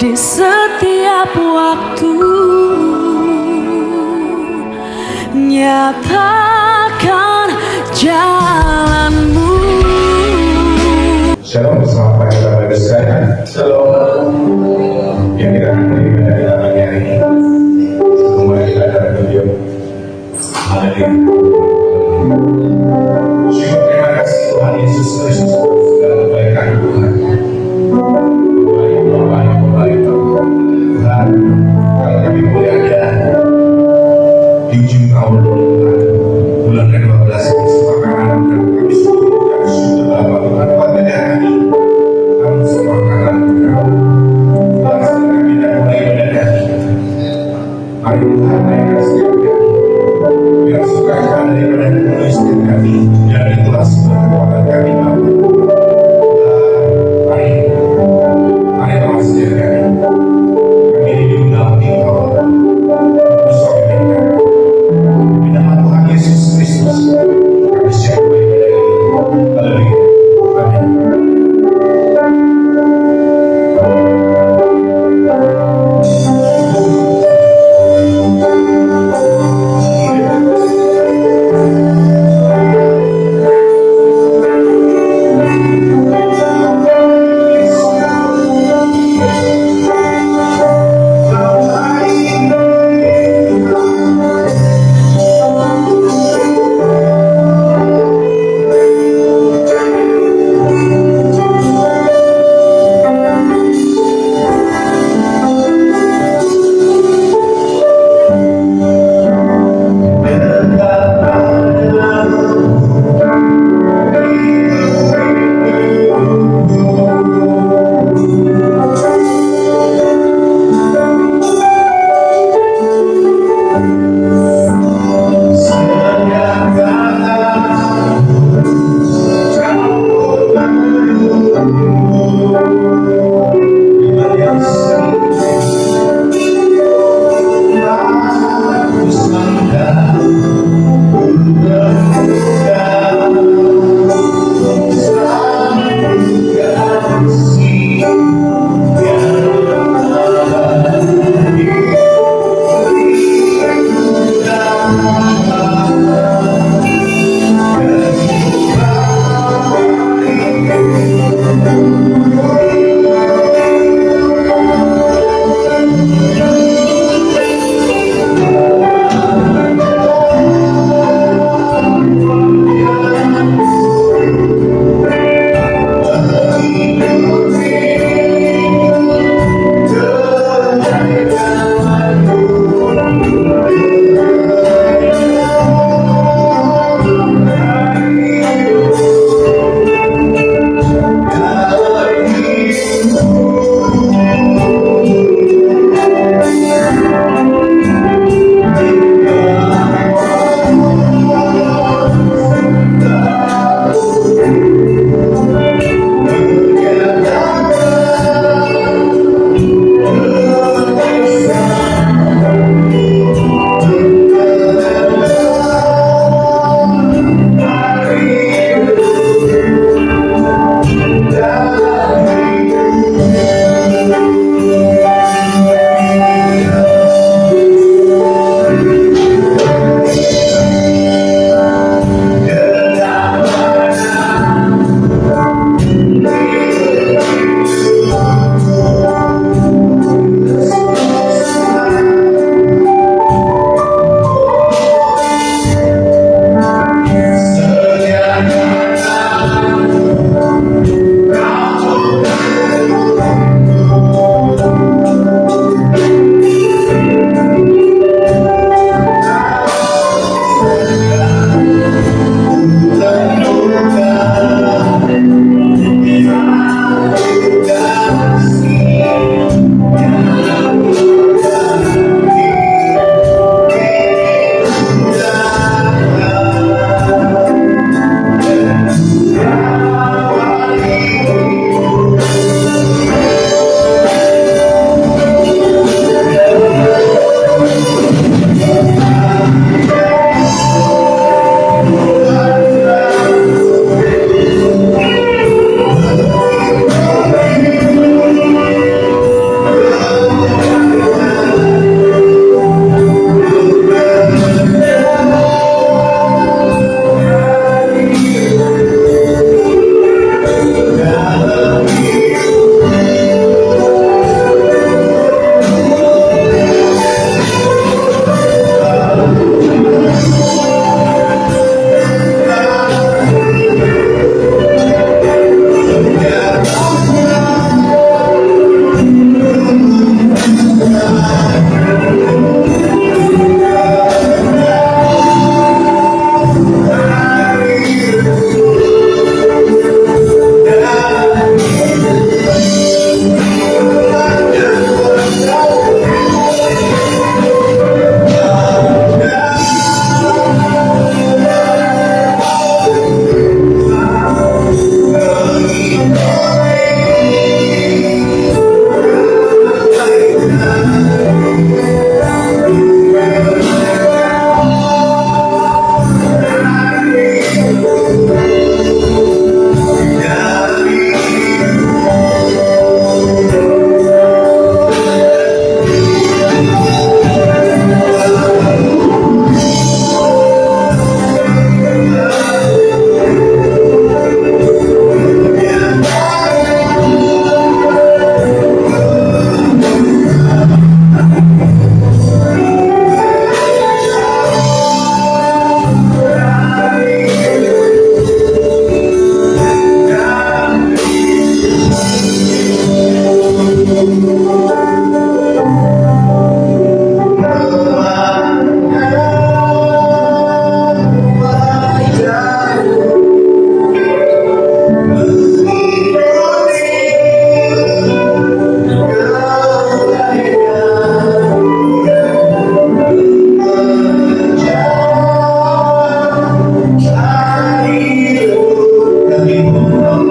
di setiap waktu. Nyatakan jalanmu. Shalom, selamat pagi Bapak Ibu sekalian. Shalom. Yang kita akan beribadah pada pagi hari ini. Kembali kita dalam video. Haleluya. Syukur terima kasih Tuhan Yesus Kristus segala kebaikan Tuhan. Baik Tuhan. Kalau kami boleh ada di ujung tahun Tuhan, bulan ke-12 ini sepakat kami syukur Bapa Tuhan pada kami sepakat belasan kami dan mulai pada kami. Mari Tuhan naikkan setiap kami biar sukacita daripada penulis kami dan itulah sebuah kekuatan kami Bapa.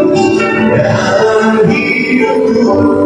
dalam hidupku.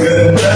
Good.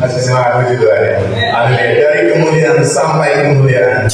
Kasih semangat puji Tuhan ya. Haleluya. Dari kemuliaan sampai kemuliaan.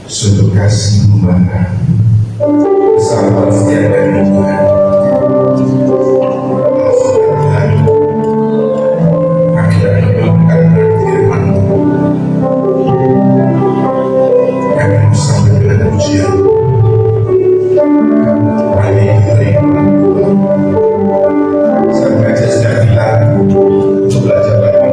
suatu kasih membara, kesabaran setia dari Tuhan. Kami dapat mendengarkan firman, kami mau sampai dengan pujian. Kami diterima. Saya baca setiap kita untuk belajar lagi.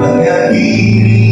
Mengakhiri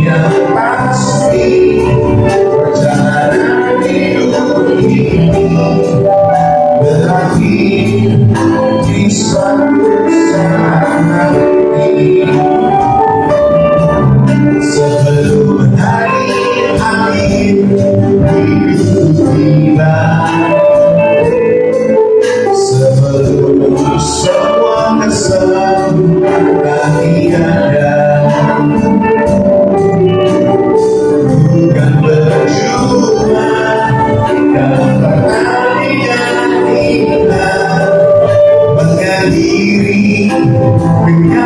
yang pasti perjalanan hidup ini berakhir di suatu saat nanti. Sebelum hari akhir hidup tiba, sebelum semua kesempatan tiada, bukan percuma dan pertandingan kita mengakhiri dengan kemenangan.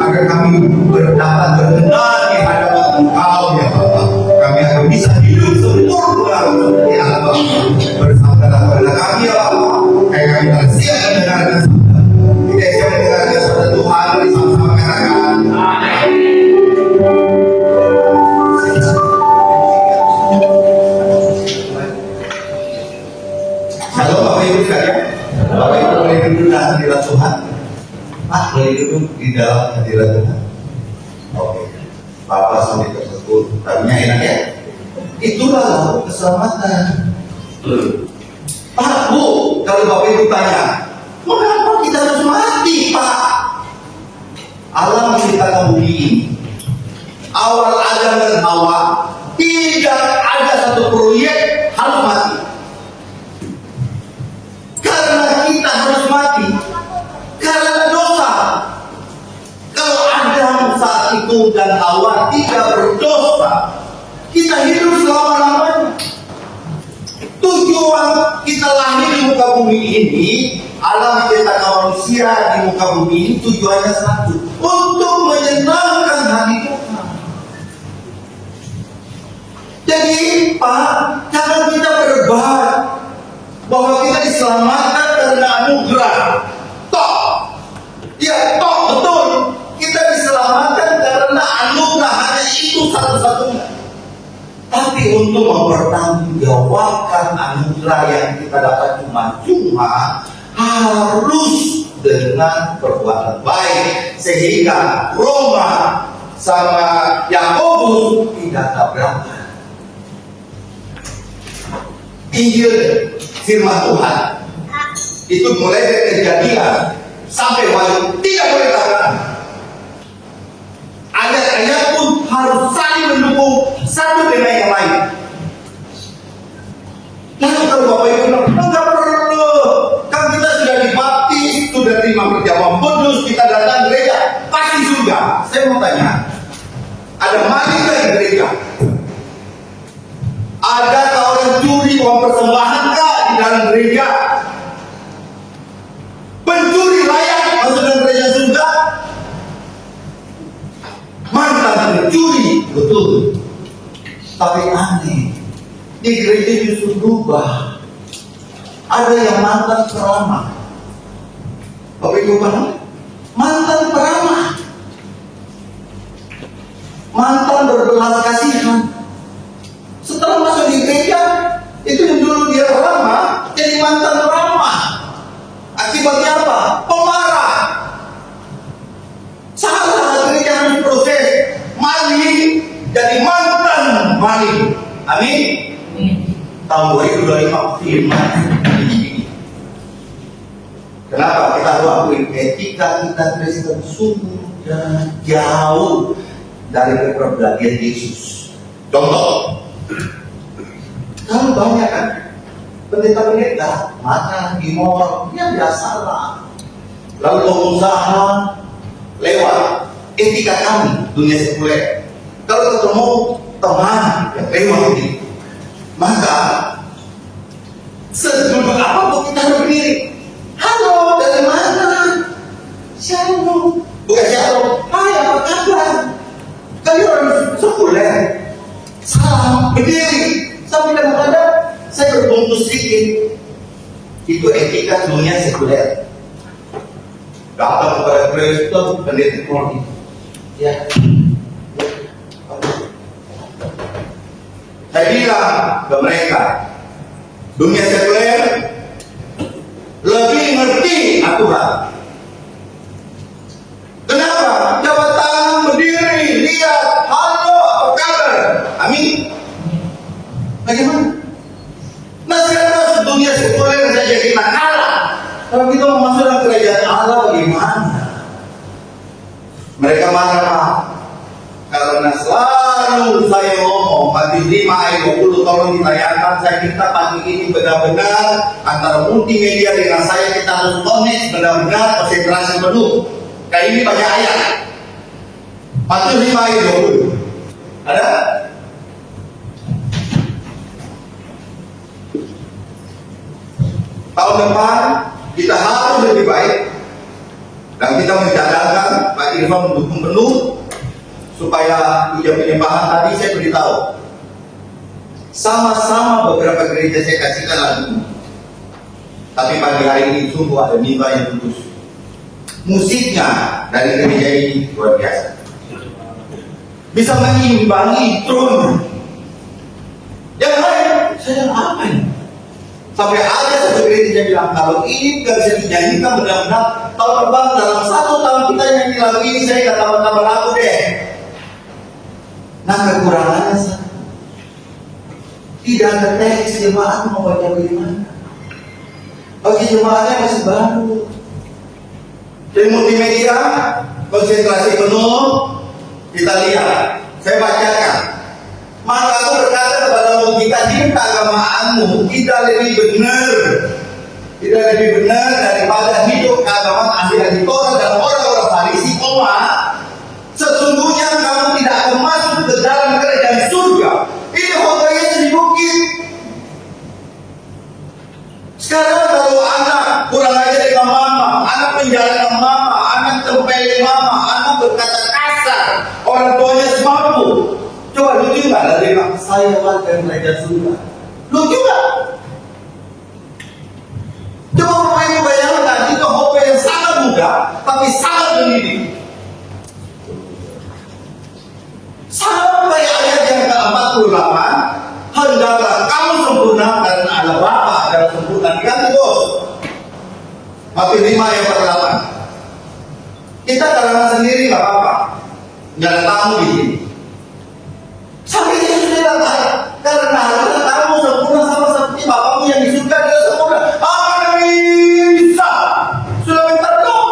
agar kami dapat berkenan di hadapan Engkau ya Bapa. Kami akan bisa hidup sempurna ya Bapa. Bersabdalah kepada kami ya Bapa. Kayak kami akan siap mendengarkan sabda. Kita siap mendengarkan sabda Tuhan bersama-sama katakan. Amin. Ibu sekalian, Bapak Ibu boleh duduk dalam hadirat Tuhan. Pak, boleh duduk di dalam hadirat Tuhan. Oke, Bapak sampai tersebut, tadinya enak ya. Itulah keselamatan. Pak, Bu, kalau Bapak Ibu tanya, mengapa kita harus mati, Pak? Allah menciptakan bumi ini. Awal Adam dan Hawa, tidak ada satu proyek harus mati. Karena kita harus mati, karena dosa. Kalau Adam saat itu dan Hawa tidak berdosa, kita hidup selama-lamanya. Tujuan kita lahir di muka bumi ini, Allah menciptakan manusia di muka bumi ini tujuannya satu, untuk menyenangkan hati Tuhan. Jadi Pak, jangan kita berdebat bahwa kita diselamatkan karena anugerah. Toh, ya toh betul, kita diselamatkan karena anugerah, hanya itu satu-satunya. Tapi untuk mempertanggungjawabkan anugerah yang kita dapat cuma-cuma, harus dengan perbuatan baik, sehingga Roma sama Yakobus tidak tabrakan. Injil firman Tuhan itu mulai dari Kejadian sampai Wahyu tidak boleh tabrakan. Ayat-ayat pun harus saling mendukung satu dengan yang lain. Lalu kalau Bapak Ibu bilang, enggak perlu, kan kita sudah dibaptis, sudah terima perjamuan kudus, kita datang gereja, pasti surga. Saya mau tanya, ada maling di gereja? Ada orang curi uang persembahan kah di dalam gereja? Pencuri layak masuk dalam gereja surga? Mantan pencuri, betul. Tapi aneh, di gereja justru berubah. Ada yang mantan peramah. Bapak Ibu paham? Mantan peramah, mantan berbelas kasihan. Setelah masuk di gereja, itu yang dulu dia peramah jadi mantan peramah. Akibatnya apa? Pemarah. Salah, gereja harus proses. Maling jadi mantan maling. Amin. Tahun 2025 firman ini. Kenapa kita harus akui etika kita Kristen sudah jauh dari kepribadian Yesus. Contoh, kalau banyak kan pendeta-pendeta makan di mall, ya biasalah. Lalu pengusaha lewat etika kami dunia sekuler. Kalau ketemu teman yang lewat ini, maka seduduk apapun kita harus berdiri. Halo, dari mana? Shalom. Bukan shalom. Hai, apa kabar? Kalian orang sekuler. Salam, berdiri. Sampai kadang-kadang saya berbungkus sedikit. Itu etika dunia sekuler. Datang kepada Kristen, pendeta Kristen. Ya. Saya bilang ke mereka, dunia sekuler lebih ngerti aturan. Kenapa? Jabat tangan, berdiri, lihat, halo, apa kabar? Amin. Bagaimana? Nah sekarang masuk dunia sekuler saja kita kalah. Kalau kita mau masuk dalam kerajaan Allah bagaimana? Mereka marah karena selalu saya ngomong pagi 5 ayat 20 tolong ditayangkan. Saya minta pagi ini benar-benar antara multimedia dengan saya kita harus connect benar-benar konsentrasi penuh. Kayak ini banyak ayat. Matius 5 ayat 20. Ada? Tahun depan kita harus lebih baik dan kita mencadangkan Pak Irfan mendukung penuh supaya ujian penyembahan tadi saya beritahu sama-sama beberapa gereja saya kasihkan lagu, tapi pagi hari ini sungguh ada mimba yang putus. Musiknya dari gereja ini luar biasa, bisa mengimbangi tron. Yang lain saya apa ini? Sampai ada satu gereja dia bilang kalau ini nggak bisa dijanjikan benar-benar tahun depan dalam 1 tahun kita nyanyi lagu ini saya nggak tambah-tambah lagu deh. Nah kekurangannya satu, tidak ada teks jemaat mau baca bagaimana. Bagi jemaatnya masih baru. Dari multimedia konsentrasi penuh kita lihat. Saya bacakan. Maka aku berkata kepada kita, hidup keagamaanmu tidak lebih benar daripada hidup keagamaan ahli Taurat dan orang-orang Farisi, sesungguhnya kamu tidak akan masuk ke dalam kerajaan surga. Ini khotbah Yesus di bukit. Sekarang kalau anak kurang ajar dengan mama, anak penjara mama, anak tempelin mama, anak berkata kasar, orang tuanya semampu. Coba lucu nggak dari saya warga kerajaan surga? Lucu nggak? Coba Bapak Ibu bayangkan, itu khotbah yang sangat mudah, tapi sangat mendidik. Sampai ayat yang ke-48, hendaklah kamu sempurna karena ada Bapa dalam sempurna. Diganti bos. Matius 5 ayat 48. Kita karangan sendiri nggak apa-apa, nggak ada tamu di sini. Sampai Yesus bilang, karena harusnya kamu sempurna sama seperti Bapamu yang di surga dia sempurna. Apa bisa? Sudah minta dong.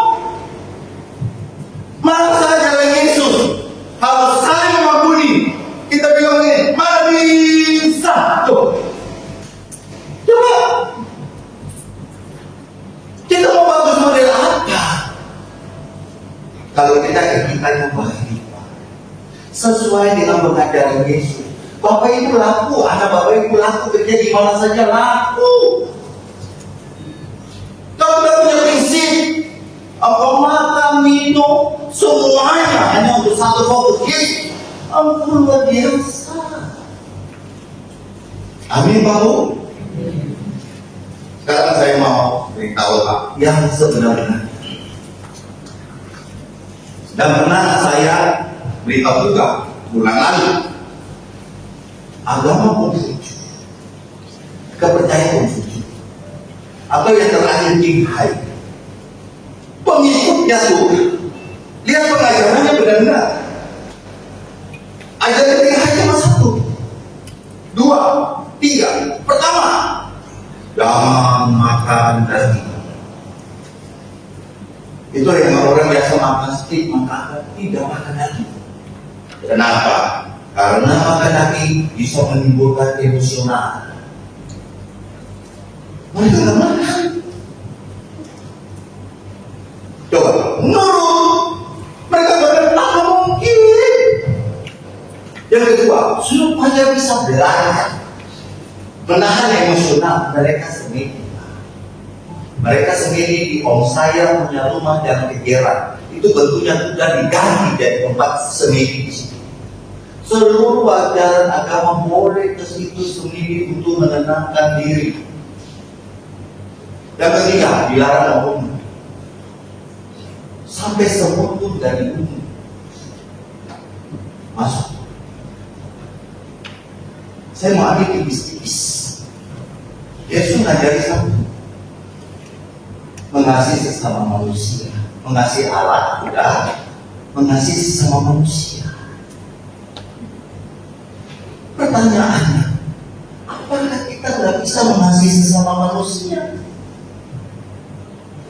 Mana saja jalan Yesus harus saling mengampuni. Kita bilang ini, mana bisa? Tuh. Coba. Kita mau bagus model apa? Kalau kita yang baik, sesuai dengan pengajaran Yesus. Bapak itu laku, anak Bapak itu laku, kerja di mana saja laku. Kalau kita punya prinsip, engkau makan, minum, semuanya hanya untuk satu fokus Yesus, ampun luar biasa. Amin Pak Bu. Sekarang saya mau beritahu Pak yang sebenarnya. Dan pernah saya beritahu juga bulan lalu, agama Konfusius, kepercayaan Konfusius, atau yang terakhir King Hai, pengikutnya tuh lihat pengajarannya benar-benar. Ajaran King Hai cuma 1, 2, 3. Pertama, jangan makan daging. Itu yang orang biasa makan steak, maka tidak makan daging. Kenapa? Karena makan daging bisa menimbulkan emosional. Mereka nggak makan. Coba nurut, mereka benar-benar mungkin. Yang kedua, supaya bisa belajar menahan emosional, mereka sendiri. Mereka sendiri di Om saya punya rumah dan kegeran. Itu bentuknya sudah diganti dari tempat sendiri di situ. Seluruh ajaran agama boleh ke situ sendiri untuk menenangkan diri. Yang ketiga, dilarang umum. Sampai semut pun dari umum masuk. Saya mau ambil tipis-tipis. Yesus ngajari satu, mengasihi sesama manusia, mengasihi Allah udah, mengasihi sesama manusia. Pertanyaannya, apakah kita nggak bisa mengasihi sesama manusia?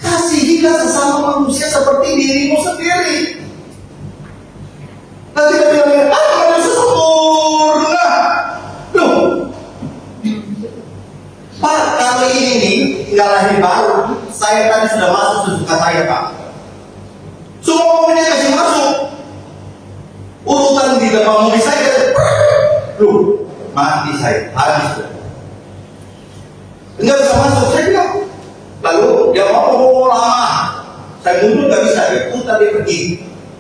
Kasihilah sesama manusia seperti dirimu sendiri. Nanti kita bilang, manusia sempurna. Loh, Pak, kalau ini nih nggak lahir baru, saya tadi sudah masuk sesuka saya Pak. Semua mobilnya kasih masuk, urutan di depan mobil saya, loh, mati saya, habis. Enggak bisa masuk, saya bilang. Lalu dia mau lama, saya mundur nggak bisa, dia putar dia pergi.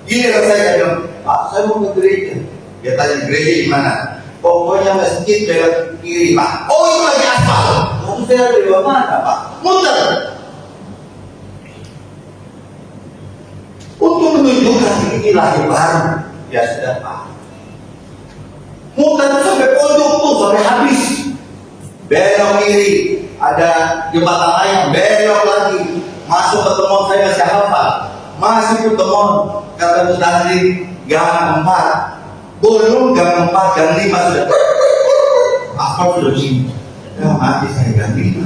Gini kan saya bilang, Pak, saya mau ke gereja. Dia tanya gereja di mana? Pokoknya masjid lewat kiri Pak. Oh itu lagi aspal. Lalu saya dari mana Pak? Muter. Untuk menunjukkan ini lahir baru, ya sudah Pak. Muter sampai pojok tuh sampai habis. Belok kiri. ada jembatan layang, belok lagi, masuk pertemuan saya masih hafal, masih pertemuan kata Mustahil gang 4, belum gang 4, gang 5 sudah apa sudah sini, ya mati saya ganti.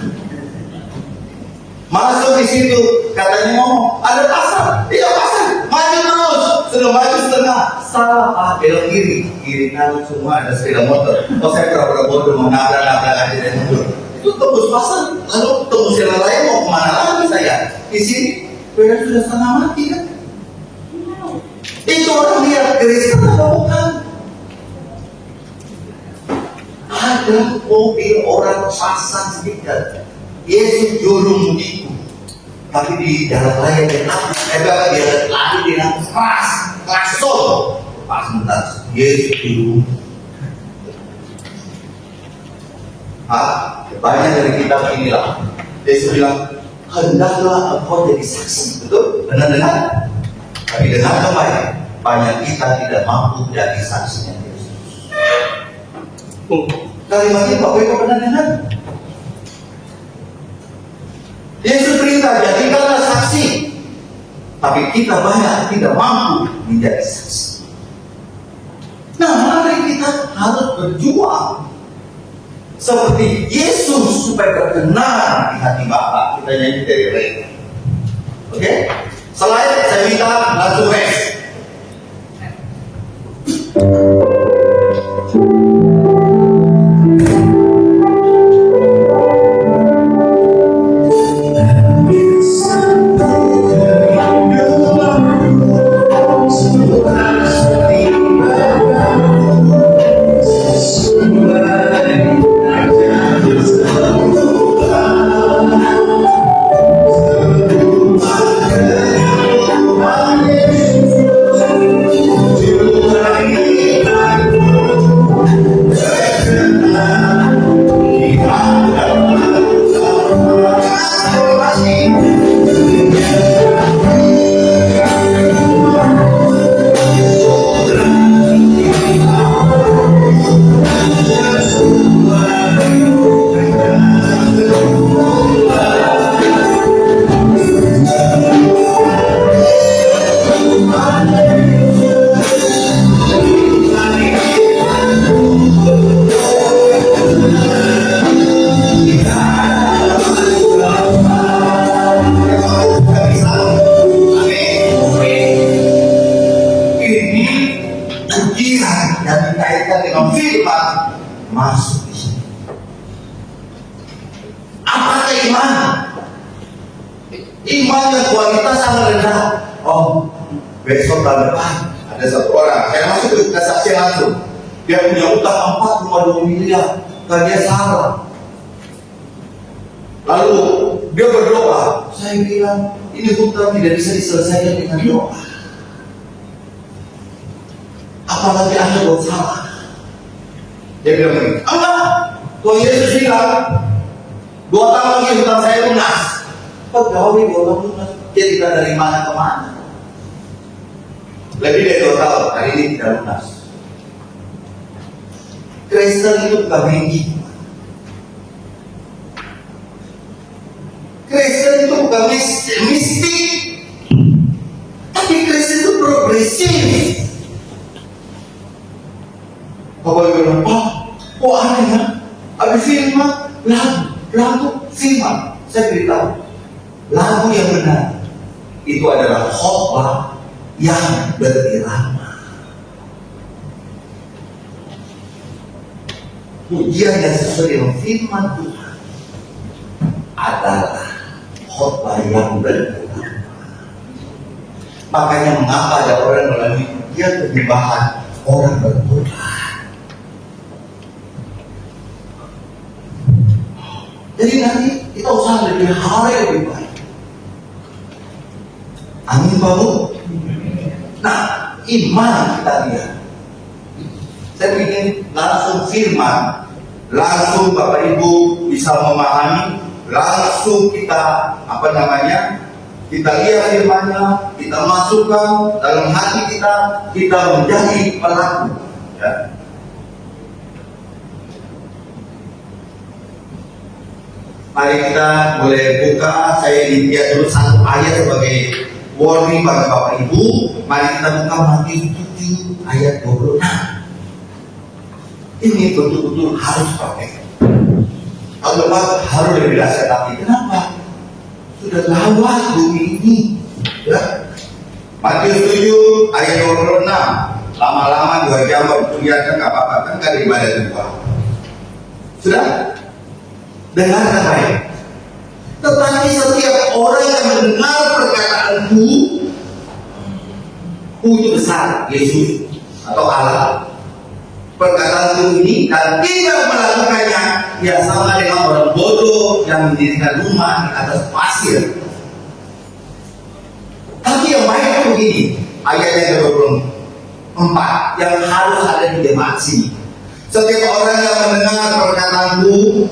Masuk di situ, katanya ngomong, ada pasar, iya pasar, maju terus, sudah maju setengah, salah Pak, belok kiri kanan semua ada sepeda motor. Oh saya pura-pura bodoh mau nabrak aja dan mundur. Itu tembus pasar, lalu tembus jalan lain mau kemana lagi saya? Di sini, sepeda sudah setengah mati kan? Itu orang lihat Kristen atau bukan? Ada mobil orang pasang sedikit. Yesus juru mudiku, tapi di jalan raya dia lari dengan keras, klakson. Pas sebentar, Yesus juru. Banyak dari kitab inilah. Yesus bilang, hendaklah engkau jadi saksi, betul? Benar-benar. Tapi dengan baik, banyak kita tidak mampu jadi saksinya Yesus. Kalimat ini Bapak Ibu pernah dengar? Yesus perintah jadikanlah saksi, tapi kita banyak tidak mampu menjadi saksi. Nah, mari kita harus berjuang seperti Yesus supaya berkenan di hati Bapa. Kita nyanyi dari mereka. Oke? Selain saya minta langsung rest. Masuk di sini. Apakah iman? Iman yang kualitas sangat rendah. Oh, besok tahun depan ada satu orang, saya masuk ke kesaksian langsung. Dia punya utang 4,2 miliar, dan dia salah. Lalu dia berdoa. Saya bilang, ini hutang tidak bisa diselesaikan dengan doa. Apalagi Anda buat salah. Dia bilang begini, enggak, Tuhan Yesus bilang 2 tahun lagi hutang saya lunas. Pegawai 2 tahun lunas, dia tidak dari mana ke mana. Lebih dari 2 tahun, hari ini tidak lunas. Kristen itu bukan magic. Kristen itu bukan mistik, tapi Kristen itu progresif. Bapak bilang, kok aneh ya? Habis firman, lagu firman. Saya beritahu, lagu yang benar itu adalah khotbah yang berirama. Pujian yang sesuai dengan firman Tuhan adalah khotbah yang berirama. Makanya mengapa ada orang melalui pujian penyembahan orang bertobat. Jadi nanti kita usaha lebih hari lebih baik. Amin Bapak. Nah, iman kita lihat. Saya ingin langsung firman, langsung Bapak Ibu bisa memahami, langsung kita kita lihat firmannya, kita masukkan dalam hati kita menjadi pelaku. Ya. Mari kita boleh buka, saya lihat dulu satu ayat sebagai warning bagi Bapak Ibu. Mari kita buka Matius 7 ayat 26. Ini betul-betul harus pakai. Kalau harus lebih dahsyat lagi. Kenapa? Sudah lewat bumi ini. Ya. Matius 7 ayat 26. Lama-lama 2 jam berkuliahkan nggak apa-apa, kan nggak ada ibadah juga. Sudah? Dengarkan baik. Tetapi setiap orang yang mendengar perkataanku, itu besar, Yesus atau Allah, perkataanku ini dan tidak melakukannya, ya sama dengan orang bodoh yang mendirikan rumah di atas pasir. Tapi yang baik itu begini, ayat yang ke-24 yang harus ada di jemaat sini. Setiap orang yang mendengar perkataanku,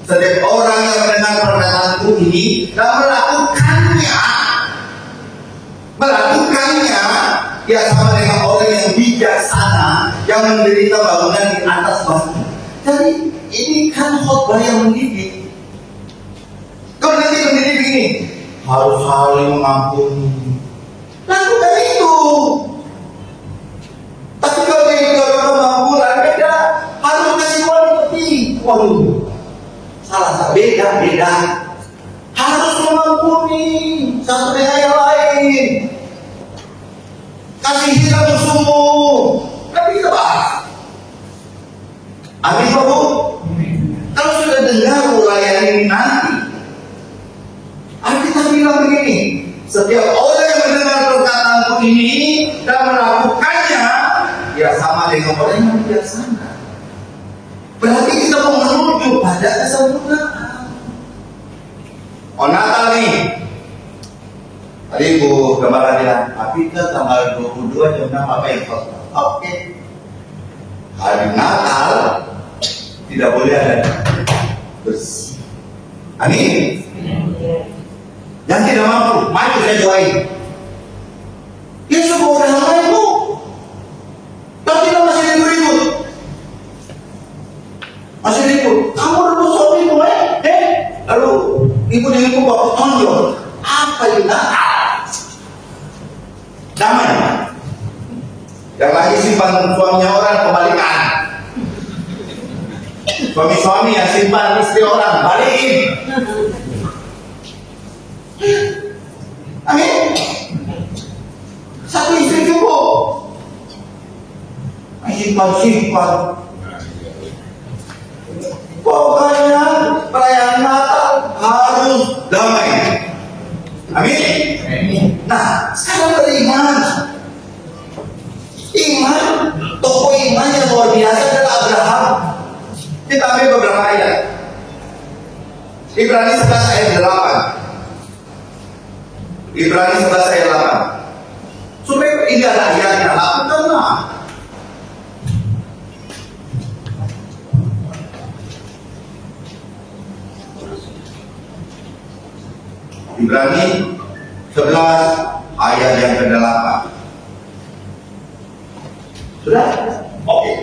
setiap orang yang mendengar perkataanku ini dan melakukannya, ya sama dengan orang yang bijaksana yang menderita bangunan di atas batu. Jadi ini kan khotbah yang mendidik. Kalau nanti mendidik ini harus saling mengampuni, lakukan itu. Tapi kalau itu kemampuan beda, harus kasih warna. Waduh, salah beda. Harus mengampuni satu dengan yang lain. Kasihilah musuhmu. Kan bisa bahas. Amin Pak Bu? Kalau sudah dengar uraian ini nanti, kita bilang begini, setiap orang yang mendengar perkataanku ini dan melakukannya, ya sama dengan orang yang bijaksana. Berarti kita mau menuju pada kesempurnaan. Oh Natal nih, tadi Bu Gembala bilang, tapi ke tanggal 22 jam 6 apa yang kosong? Oke. Hari Natal tidak boleh ada bersih. Amin. Yang tidak mampu, mari saya doain. Ya semua orang lain Bu, tapi kita masih ribut. Masih ribut. Kamu rebut suamimu lalu ibu dengan ibu bapak tonjol. Apa itu Natal? Damai. Yang lagi simpan suaminya orang kembalikan. Suami-suami yang simpan istri orang balikin. Amin. Satu istri cukup. Simpan. Pokoknya perayaan Natal harus damai. Amin. Nah, sekarang beriman. Iman, tokoh iman yang luar biasa adalah Abraham. Kita ambil beberapa ayat. Ibrani 11 ayat 8. Ibrani 11 ayat 8. Supaya ini ada ayatnya, lakukanlah. Ibrani 11 ayat yang ke-8. Sudah? Oke.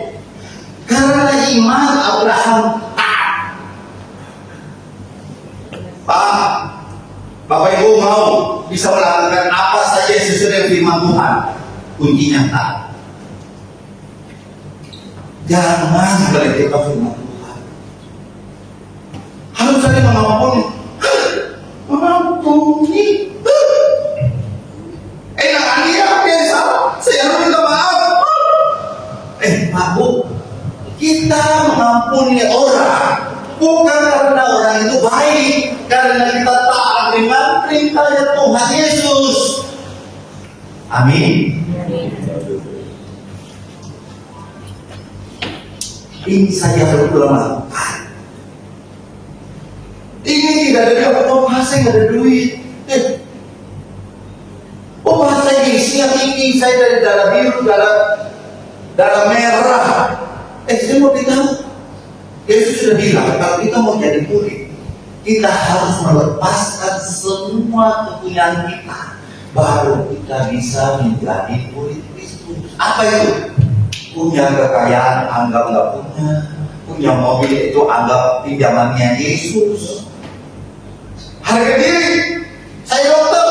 Karena iman Abraham taat. Pak, Bapak Ibu mau bisa melakukan apa saja sesuai dengan firman Tuhan. Kuncinya taat. Jangan melecehkan firman Tuhan. Harus saling mengampuni. Mengampuni. Enak dia biasa. Saya harus minta maaf. Pak Bu, kita mengampuni orang bukan karena orang itu baik, karena kita taat dengan perintahnya Tuhan Yesus. Amin. Ini saja perlu lakukan. Ini tidak ada bahasa yang ada duit. Bahasa isinya ini saya dari darah biru, darah merah. Saya mau beritahu, Yesus sudah bilang kalau kita mau jadi murid, kita harus melepaskan semua kepunyaan kita, baru kita bisa menjadi murid Kristus. Apa itu? Punya kekayaan anggap nggak punya, punya mobil itu anggap pinjamannya Yesus. Harga diri, saya dokter,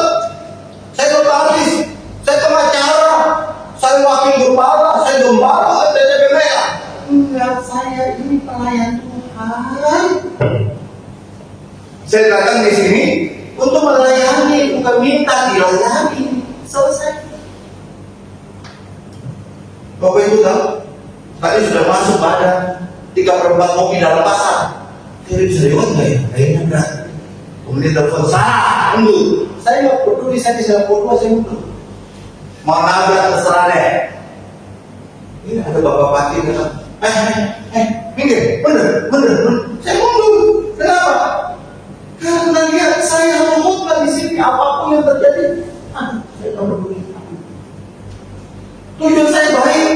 saya notaris, saya pengacara, saya wakil gembala, saya gembala, saya bela. Enggak, saya ini pelayan Tuhan. Saya datang di sini untuk melayani, bukan minta dilayani. Selesai. Bapak Ibu tahu, tadi sudah masuk badan 3/4 mobil dalam pasar. Kira bisa lewat nggak ya? Kayaknya enggak. Kemudian telepon saya, mundur. Saya nggak peduli, saya bisa foto, saya mundur. Mau nabrak terserah deh. Ini ada bapak pati bilang, minggir, bener. Saya mundur. Kenapa? Karena lihat saya khotbah di sini, apapun yang terjadi, saya nggak peduli. Tujuan saya baik.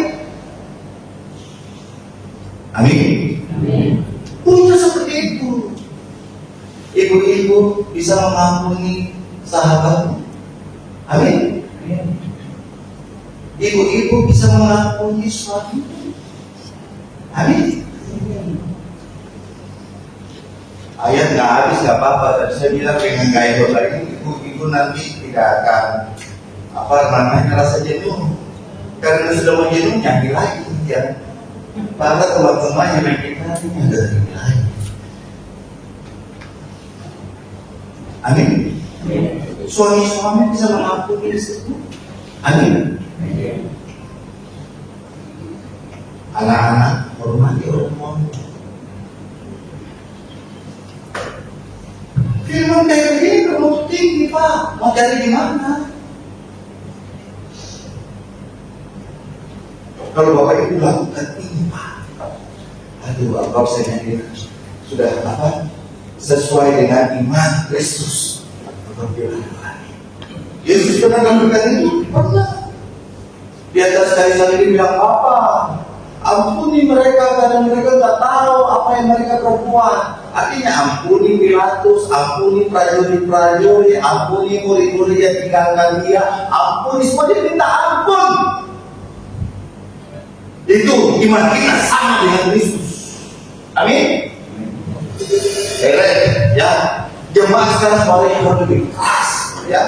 Amin. Punya seperti itu. Ibu-ibu bisa mengampuni sahabatmu. Amin. Ibu-ibu bisa mengampuni suami. Amin. Ayat nggak habis nggak apa-apa. Tadi saya bilang dengan gaya bapak ini, ibu-ibu nanti tidak akan rasa jenuh. Karena sudah mau jenuh nyanyi lagi ya. Para teman-teman yang main gitar ini ada lagi. Amin. Suami-suami bisa mengampuni istrinya. Amin. Anak-anak hormati orang tua. Firman kayak begini bermutu tinggi Pak. Mau cari di mana? Kalau Bapak Ibu lakukan ini Pak, aduh anggap saya ini sudah sesuai dengan iman Kristus. Yesus pernah melakukan itu? Pernah. Di atas kayu salib dia bilang, apa? Ampuni mereka karena mereka tak tahu apa yang mereka perbuat. Artinya ampuni Pilatus, ampuni prajurit-prajurit, ampuni murid-murid yang tinggalkan dia, ampuni semua, dia minta ampun. Itu iman kita sama dengan Kristus. Amin. Ya, jemaat sekarang semuanya harus lebih keras, ya.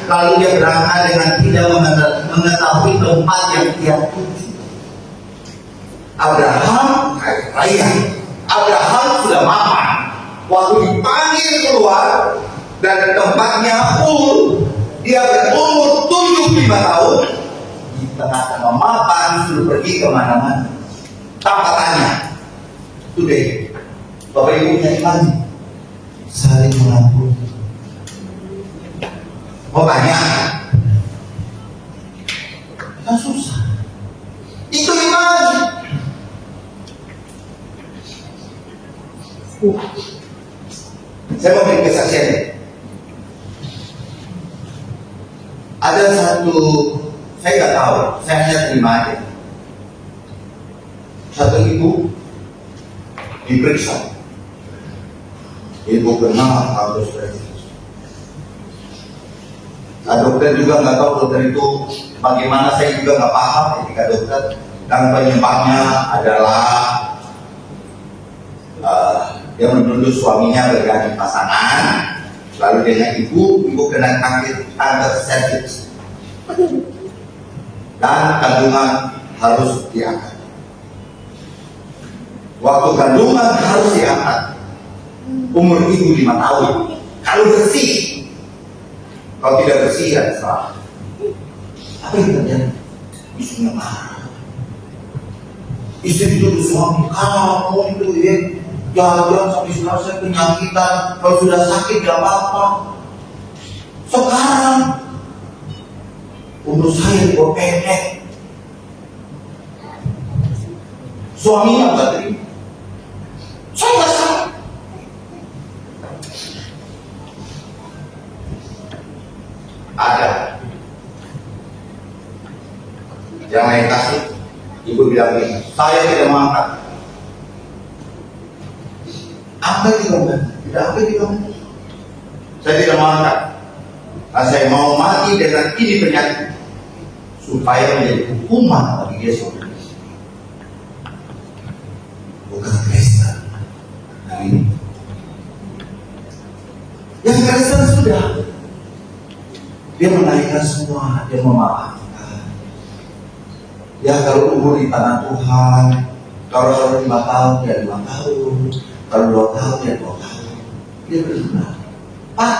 Lalu dia berangkat dengan tidak mengetahui tempat yang dia tuju. Abraham kaya. Abraham sudah mapan. Waktu dipanggil keluar dari tempatnya Ur, dia berumur 75 tahun. Di tengah-tengah mapan sudah pergi kemana-mana. Tanpa tanya. Today, Bapak Ibu punya iman, saling mengampuni. Mau banyak, kan susah. Itu iman. Saya mau beri kesaksian. Ada satu, saya nggak tahu, saya hanya terima aja. Satu ibu diperiksa. Ibu kena harus periksa. Nah, dokter juga nggak tahu dokter itu bagaimana, saya juga nggak paham ketika dokter. Dan penyebabnya adalah dia menuduh suaminya berganti pasangan, lalu dengan ibu kena kanker cervix dan kandungan harus diangkat. Waktu kandungan harus diangkat, umur ibu 5 tahun. Kalau bersih, kalau tidak bersih ya salah. Apa yang terjadi? Istrinya marah. Istri itu suami, kamu itu ya jalan sampai selesai penyakitan, kalau sudah sakit gak apa-apa. Sekarang umur saya dibawa pendek, suaminya gak terima. Saya gak salah. Ada yang lain kasih, ibu bilang begini, saya tidak mau angkat. Angkat juga, tidak angkat juga. Saya tidak mau angkat. Nah, saya mau mati dengan ini penyakit supaya menjadi hukuman bagi dia semua. Bukan Kristen. Nah ini, yang Kristen sudah, dia menaikkan semua, dia memaafkan. Ya kalau umur di tanah Tuhan, kalau 5 tahun ya 5 tahun, kalau 2 tahun ya 2 tahun, dia benar. Pak,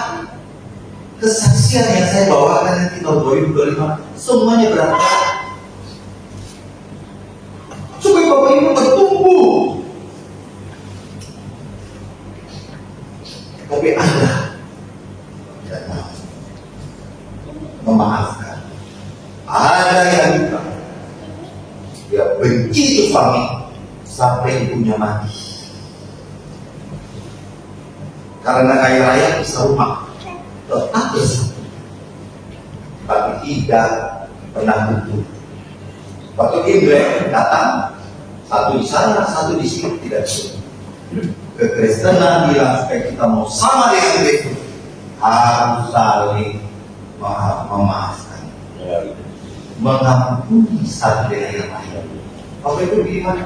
kesaksian yang saya bawakan nanti tahun 2025 semuanya berangkat supaya Bapak Ibu bertumbuh. Tapi Anda tidak tahu memaafkan. Ada yang juga dia benci itu suami sampai ibunya mati karena kaya raya bisa rumah tetap bersatu, tapi tidak pernah utuh. Waktu Imlek datang, satu di sana, satu di sini, tidak bisa. Kekristenan bilang supaya kita mau sama dengan Kristus harus saling memaafkan, mengampuni satu dengan yang lain. Apa itu gimana?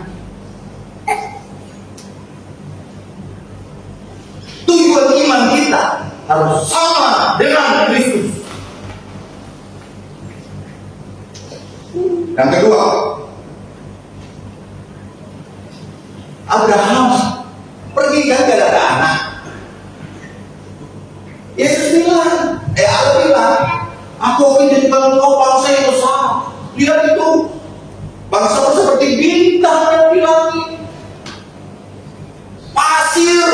Tujuan iman kita harus sama dengan Kristus. Yang kedua, Abraham pergi kan gak ada anak. Yesus bilang, Allah bilang, aku akan jadikan engkau bangsa yang besar. Lihat itu, bangsa seperti bintang yang di langit, pasir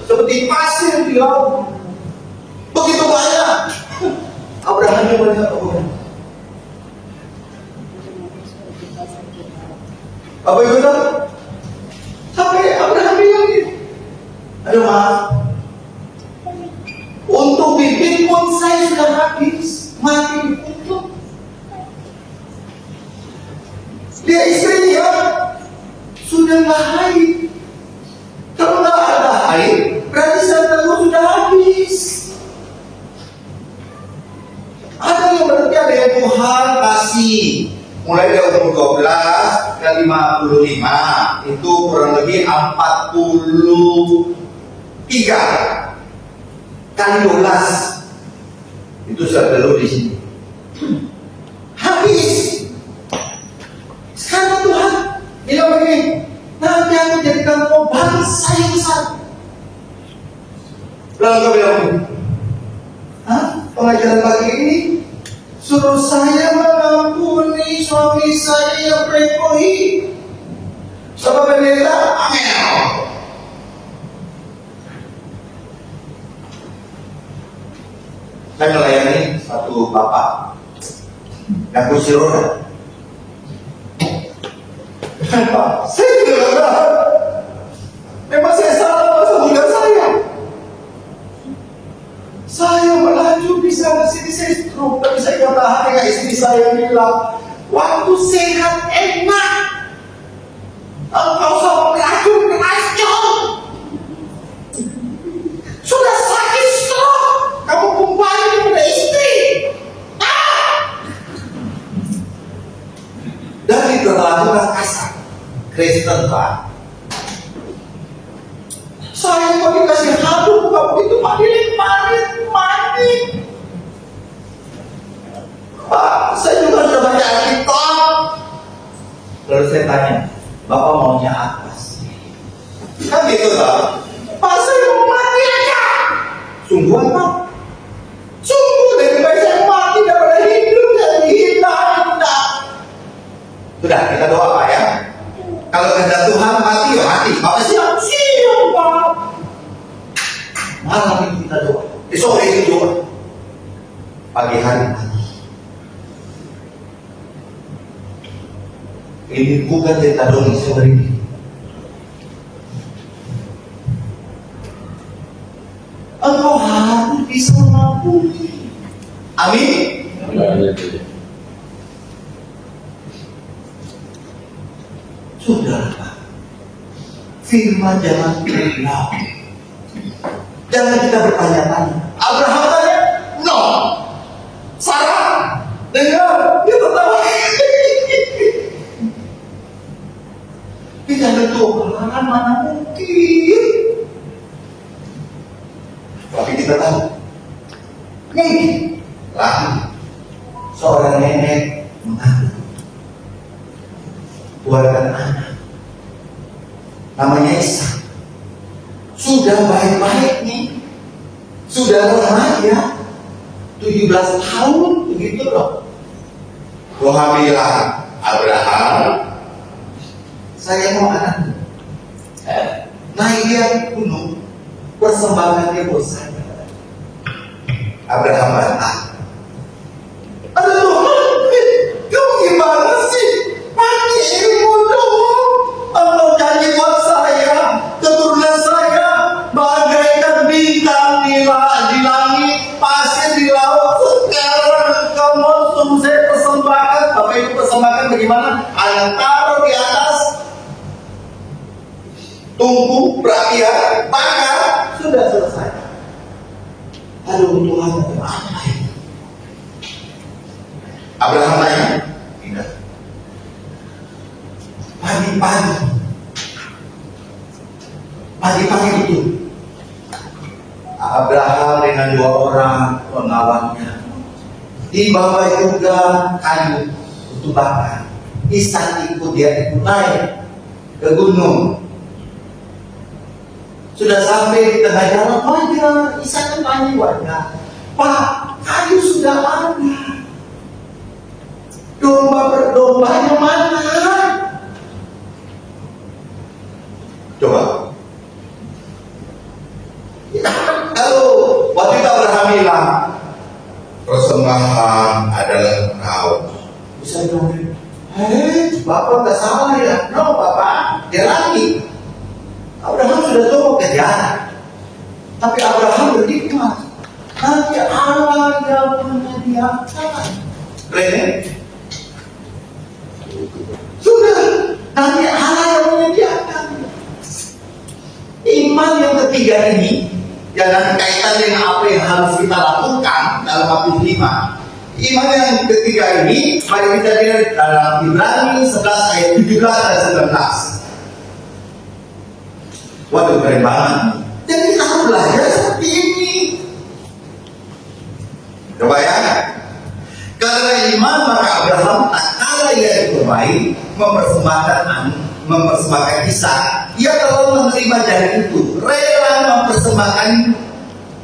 seperti pasir di laut. Begitu banyak. Abraham yang melihat Allah. Apa itu kan? Sampai Abraham bilang gitu. Aduh maaf, untuk bibit pun saya sudah habis, mati untuk. Dia istrinya sudah nggak haid. Kalau nggak ada haid, berarti sandalmu sudah habis. Ada yang berarti ada yang Tuhan kasih. Mulai dari umur 12 ke 55 itu kurang lebih 43 kali 12 itu sandal di sini habis. Sekarang Tuhan bilang begini, nanti aku jadikan kau bangsa yang besar. Lalu kau bilang begini, pengajaran pagi ini suruh saya mengampuni suami saya yang playboy sama pendeta. Amin. Saya melayani satu bapak yang kursi roda. Pak, saya tidak ada. Memang saya salah, istri saya stroke, tapi saya kata dengan istri saya bilang, waktu sehat enak, engkau sama pelacur racun, sudah sakit stroke, kamu kembali kepada istri. Dan itu lakukan kasar, Kristen Pak. Saya mau dikasih hadu, kamu itu mandi. Pak, saya juga sudah baca Alkitab. Lalu saya tanya, Bapak maunya apa sih? Kan gitu Pak. Pak, saya mau mati aja. Sungguh apa? Sungguh lebih baik saya mati daripada hidup dan dihina. Sudah, kita doa Pak ya. Kalau kehendak Tuhan mati ya mati. Bapak siap Pak. Malam ini kita doa. Sore itu doa. Pagi hari mati. Ini bukan cerita dongeng sore ini. Engkau harus bisa mengampuni. Amin. Sudah, firman jangan berulang. Jangan kita bertanya-tanya. Abraham tanya, no. Sarah, dengar, dia tertawa. Kita betul, mana mungkin. Tapi kita tahu, mungkin lagi seorang nenek mengandung buatkan anak namanya Ishak, sudah baik-baik nih, sudah remaja 17 tahun begitu loh. Tuhan bilang, Abraham, saya mau anak naik dia gunung, persembahkan dia buat saya. Abraham bantah, ada Tuhan, kamu gimana sih? Pakai ilmu dong. Engkau janji buat saya, keturunan saya bagaikan bintang di langit, pasir di laut. Sekarang kamu suruh saya persembahkan. Bapak Ibu persembahkan bagaimana? Anak taruh di atas tungku perapian, bakar, sudah selesai. Aduh Tuhan, apa ini? Abraham tanya, tidak. Pagi-pagi itu Abraham dengan 2 orang pengawalnya dibawa juga kayu untuk bakar. Ishak ikut naik ke gunung. Sudah sampai di tengah jalan, wajar Ishak tanya wajar, Pak, kayu sudah ada, domba berdombanya mana? Coba. Lalu waktu itu Abraham bilang, persembahan adalah engkau. Bisa bilang, Bapak nggak salah ya? No, Bapak, dia lagi. Abraham sudah tahu kejar, tapi Abraham berhikmat. Nanti Allah yang menyediakan. Keren? Sudah, nanti Allah yang menyediakan. Iman yang ketiga ini jangan kaitan dengan apa yang harus kita lakukan dalam waktu 5. Iman yang ketiga ini mari kita lihat dalam Ibrani 11 ayat 17 dan 19. Waduh, keren banget. Jadi kita harus belajar seperti ini. Coba ya. Karena iman maka Abraham tak kala ia terbaik mempersembahkan Ishak. Ia telah menerima dari itu, rela mempersembahkan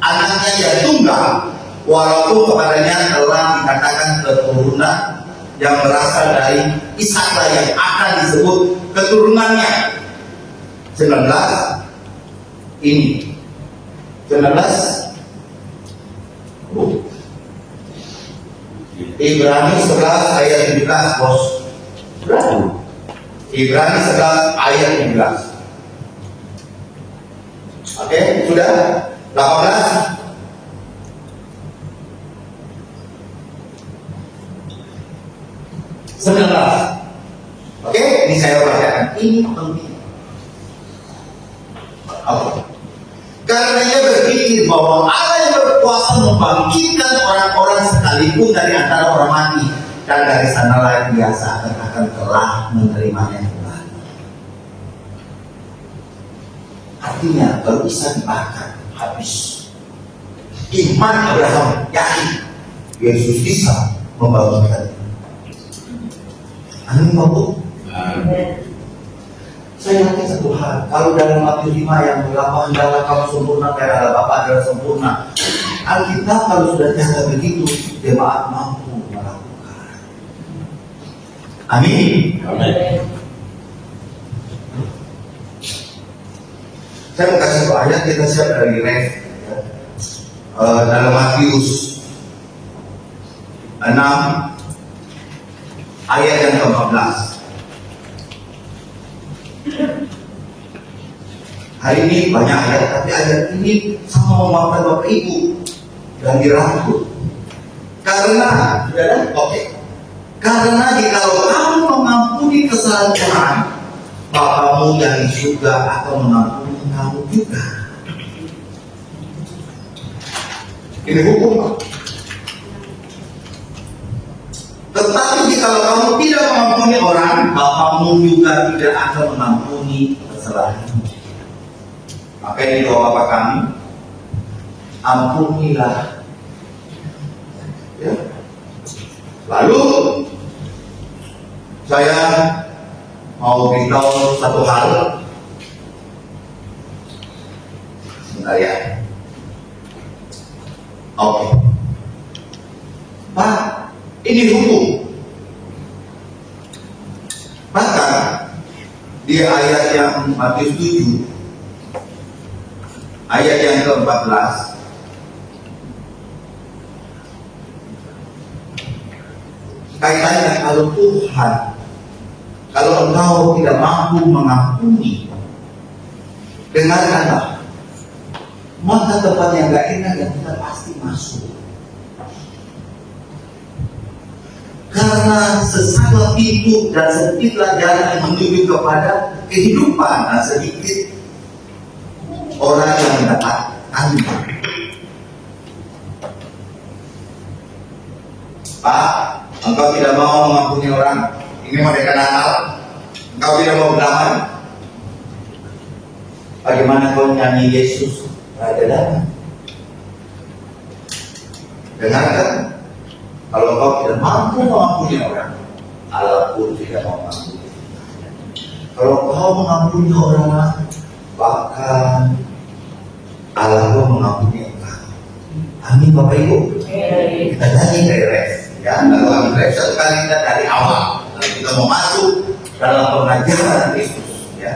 anaknya yang tunggal, walaupun kepadanya telah dikatakan keturunan yang berasal dari Ishak yang akan disebut keturunannya. 19 ini 19 Ibrani 11 ayat 17 bos. Berapa? Ibrani 11 ayat 17. Oke, sudah 18. ini penting. Oke. Karena ia berpikir bahwa Allah yang berkuasa membangkitkan orang-orang sekalipun dari antara orang mati, dan dari sanalah dia seakan-akan telah menerimanya kembali. Artinya baru bisa dibakar habis. Iman Abraham yakin Yesus bisa membangkitkan. Amin Bapak. Saya yakin satu hal, kalau dalam Matius 5 yang berapa hendaklah kamu sempurna karena Allah Bapa adalah sempurna. Alkitab kalau sudah jaga begitu, jemaat mampu melakukan. Amin. Amin. Saya mau kasih satu ayat, kita siap dari ref. Dalam Matius 6 ayat yang ke-14. Hari ini banyak ayat, tapi ayat ini sama menguatkan Bapak Ibu dan dirangkul. Karena, karena jikalau kamu mengampuni kesalahan orang, Bapamu yang di surga akan mengampuni kamu juga. Ini hukum, Pak. Tetapi jikalau kamu tidak mengampuni orang, Bapamu juga tidak akan mengampuni kesalahanmu. Maka ini doa Bapa kami, ampunilah. Ya. Lalu saya mau beritahu satu hal. Sebentar ya. Oke. Pak, ini hukum. Bahkan di ayat yang Matius 7 ayat yang ke-14, kaitannya kalau Tuhan, kalau engkau tidak mampu mengampuni, dengarkanlah, maka tempat yang gak enak yang kita pasti masuk. Karena sesama pintu dan sempitlah jalan yang menuju kepada kehidupan, dan sedikit orang yang mendapatkannya. Pak, engkau tidak mau mengampuni orang, ini merdeka Natal, engkau tidak mau berdamai. Bagaimana kau nyanyi Yesus Raja Damai? Dengarkan, kalau engkau tidak mampu mengampuni orang, Allah pun tidak mau mengampuni. Kalau engkau mengampuni orang, bahkan Allah pun mengampuni engkau. Amin Bapak Ibu. Kita nyanyi dari ref, ya. Lalu kami ref satu kali kita dari awal. Lalu kita mau masuk dalam pengajaran Yesus, ya.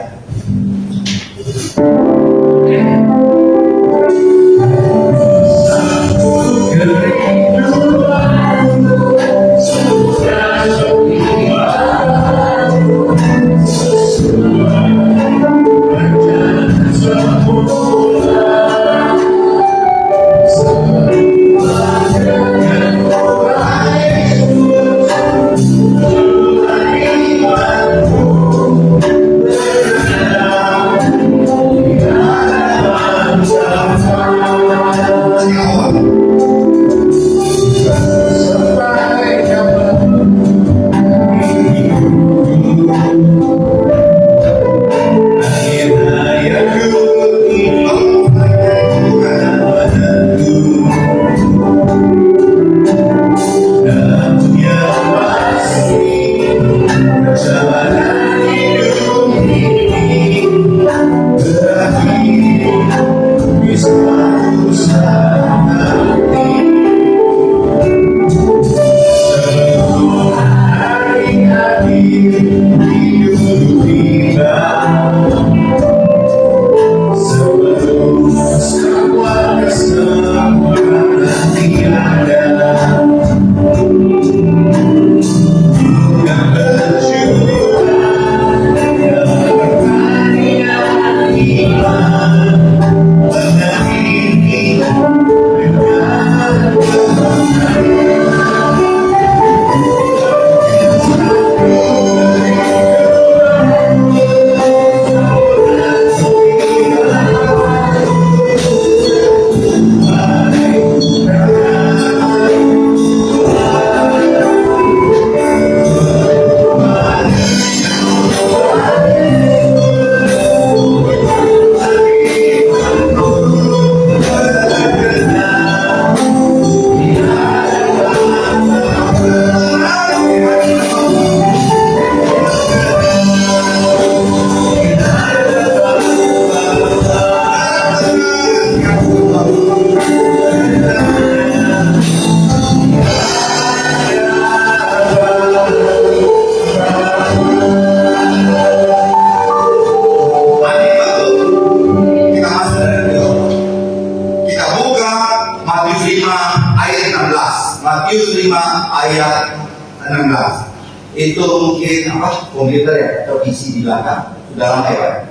ayat 16. Itu mungkin komputer ya, atau PC di belakang. Sudah lama ya Pak.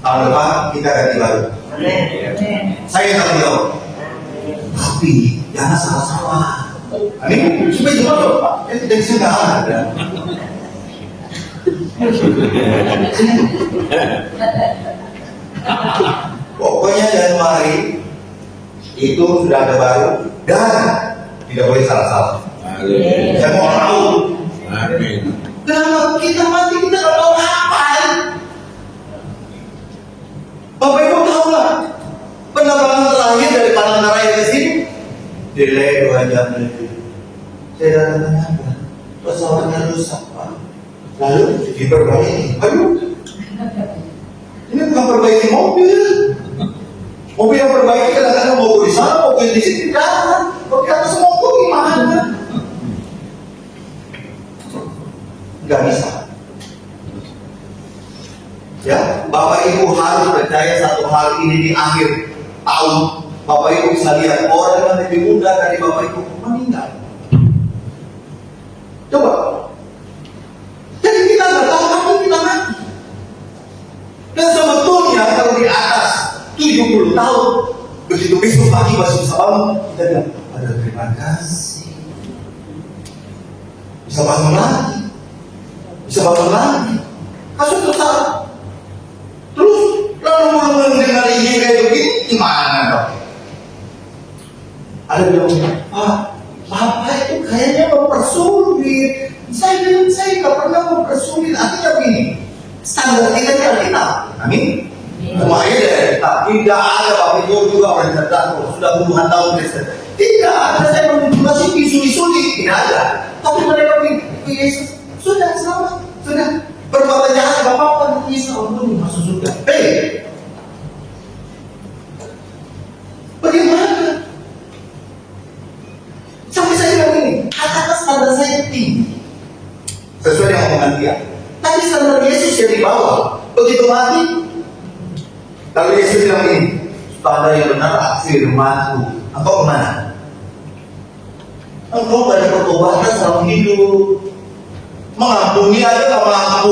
Tahun depan kita ganti baru. Saya tahu jawab. Tapi jangan salah-salah. Amin. Supaya jawab dong Pak. Jadi saya nggak ada. Pokoknya Januari itu sudah ada baru dan tidak boleh salah-salah. Saya mau tahu. Kenapa kita mati kita nggak tahu kapan? Bapak Ibu tahu nggak? Penerbangan terakhir dari Palangkaraya ke sini delay 2 jam lebih. Saya datang tanya, pesawatnya rusak Pak. Lalu diperbaiki. Aduh, ini bukan perbaiki mobil. Mobil yang perbaiki kadang-kadang mau di sana, mau di sini jangan. Kalau kita semua tuh gimana? Gak bisa. Ya, Bapak Ibu harus percaya satu hal ini di akhir tahun. Bapak Ibu bisa lihat orang yang lebih muda dari Bapak Ibu meninggal. Coba. Jadi kita nggak tahu kapan kita mati. Dan sebetulnya kalau di atas 70 tahun, begitu besok pagi masih bisa bangun, kita bilang, ada terima kasih. Bisa bangun lagi. Bisa bangun lagi. Kasus besar. Terus lalu mendengar ini kayak begini, gimana dong? Ada bilang, Pak, Bapak itu kayaknya mempersulit. Saya bilang, saya nggak pernah mempersulit. Artinya begini, standar kita di Alkitab. Amin. Semuanya dari Alkitab. Tidak ada Bapak Ibu juga orang tertentu sudah puluhan tahun Kristen. Tidak ada saya menunjukkan isu-isu tidak ada. Tapi mereka bilang, Yesus sudah selamat, sudah berbuat jahat Bapak apa Yesus untuk masuk surga. Hei, bagaimana? Sampai saya bilang ini, katakan standar saya tinggi sesuai dengan omongan dia. Tapi standar Yesus yang di bawah. Begitu mati, lalu Yesus bilang ini, standar yang benar firman-Ku. Engkau kemana? Engkau banyak pertobatan selama hidup. Mengampuni aja gak mampu,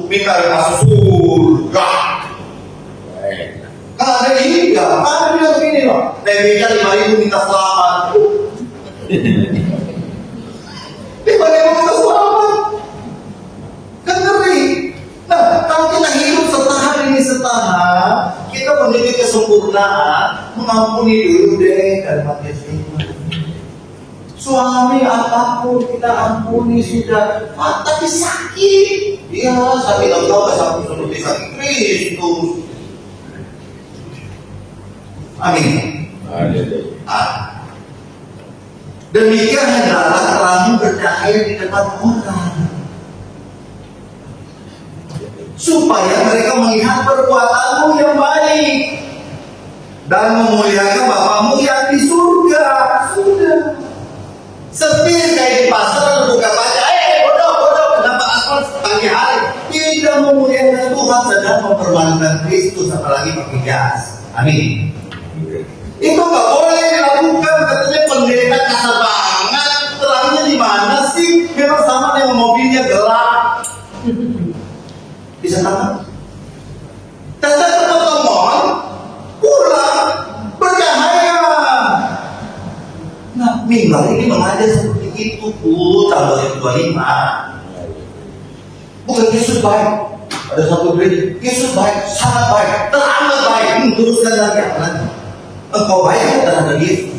minta masuk surga. Kan ada ini enggak? Kan ada bilang begini loh, Nebika 5.000 minta selamat. 5.000 minta selamat. Kan ngeri. Nah, kalau kita hidup setahap demi setahap, kita menuju kesempurnaan, mengampuni dulu deh dan mati semua. Suami apapun kita ampuni sudah, tapi sakit. Ya sakit Allah sakit seperti sakit Kristus. Amin. Demikian hendaklah terangmu bercahaya di depan orang, supaya mereka melihat perbuatanmu yang baik dan memuliakan Bapamu yang di surga. Sudah. Seperti kayak di pasar buka baca, bodoh, kenapa aspal pagi hari? Tidak memuliakan Tuhan sedang mempermalukan Kristus apalagi pakai jas. Amin. Itu nggak boleh dilakukan, katanya pendeta kasar banget. Terangnya di mana sih? Memang sama dengan mobilnya gelap. Bisa sama? Tanda teman-teman pulang bercahaya. Nah, mimbar ini mengajar seperti itu, Bu, tanggal yang 25. Bukan Yesus baik. Ada satu gereja, Yesus baik, sangat baik, teramat baik. Teruskan lagi apa lagi? Engkau baik terhadap Yesus.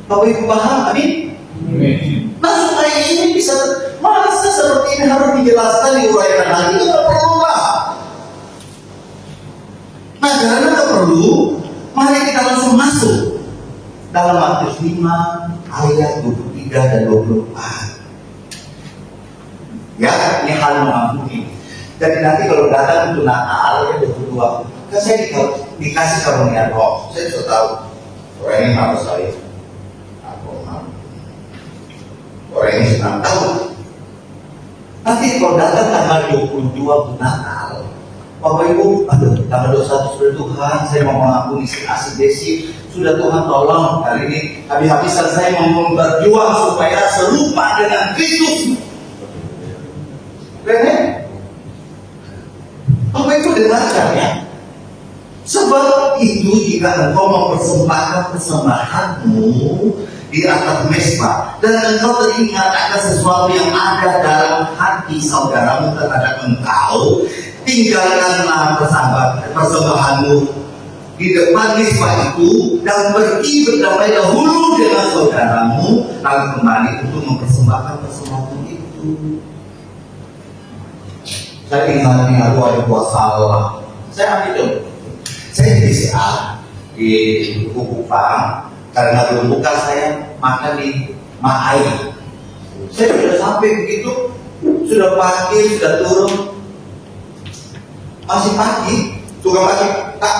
Bapak Ibu paham? Amin. Nah, supaya ini bisa masa seperti ini harus dijelaskan, diuraikan lagi. Itu nggak perlu lah. Nah, karena nggak perlu, mari kita langsung masuk dalam Matius 5 ayat 23 dan 24. Ya, ini hal mengampuni. Jadi nanti kalau datang untuk Natal ya 22, kan saya dikasih karunia roh. Saya sudah tahu orang ini harus saya. Orang ini senang tahu. Nanti kalau datang tanggal 22 Natal, Bapak Ibu, tanggal 21 sudah Tuhan, saya mau mengampuni si Asi Desi, Sudah Tuhan tolong kali ini habis-habisan saya mau berjuang supaya serupa dengan Kristus. Benar? Apa itu dengarkan ya? Sebab itu jika engkau mempersembahkan persembahanmu di atas mesbah dan engkau teringat akan sesuatu yang ada dalam hati saudaramu terhadap engkau, tinggalkanlah persembahanmu di depan mesbah itu dan pergi berdamai dahulu dengan saudaramu, lalu kembali untuk mempersembahkan persembahan itu. Saya ingat ada puasa Allah. Saya ambil dong. Saya di BCA di Kupang, karena belum buka saya makan di Mahai. Saya sudah sampai begitu, sudah pagi, sudah turun, masih pagi, tukang pagi, Pak,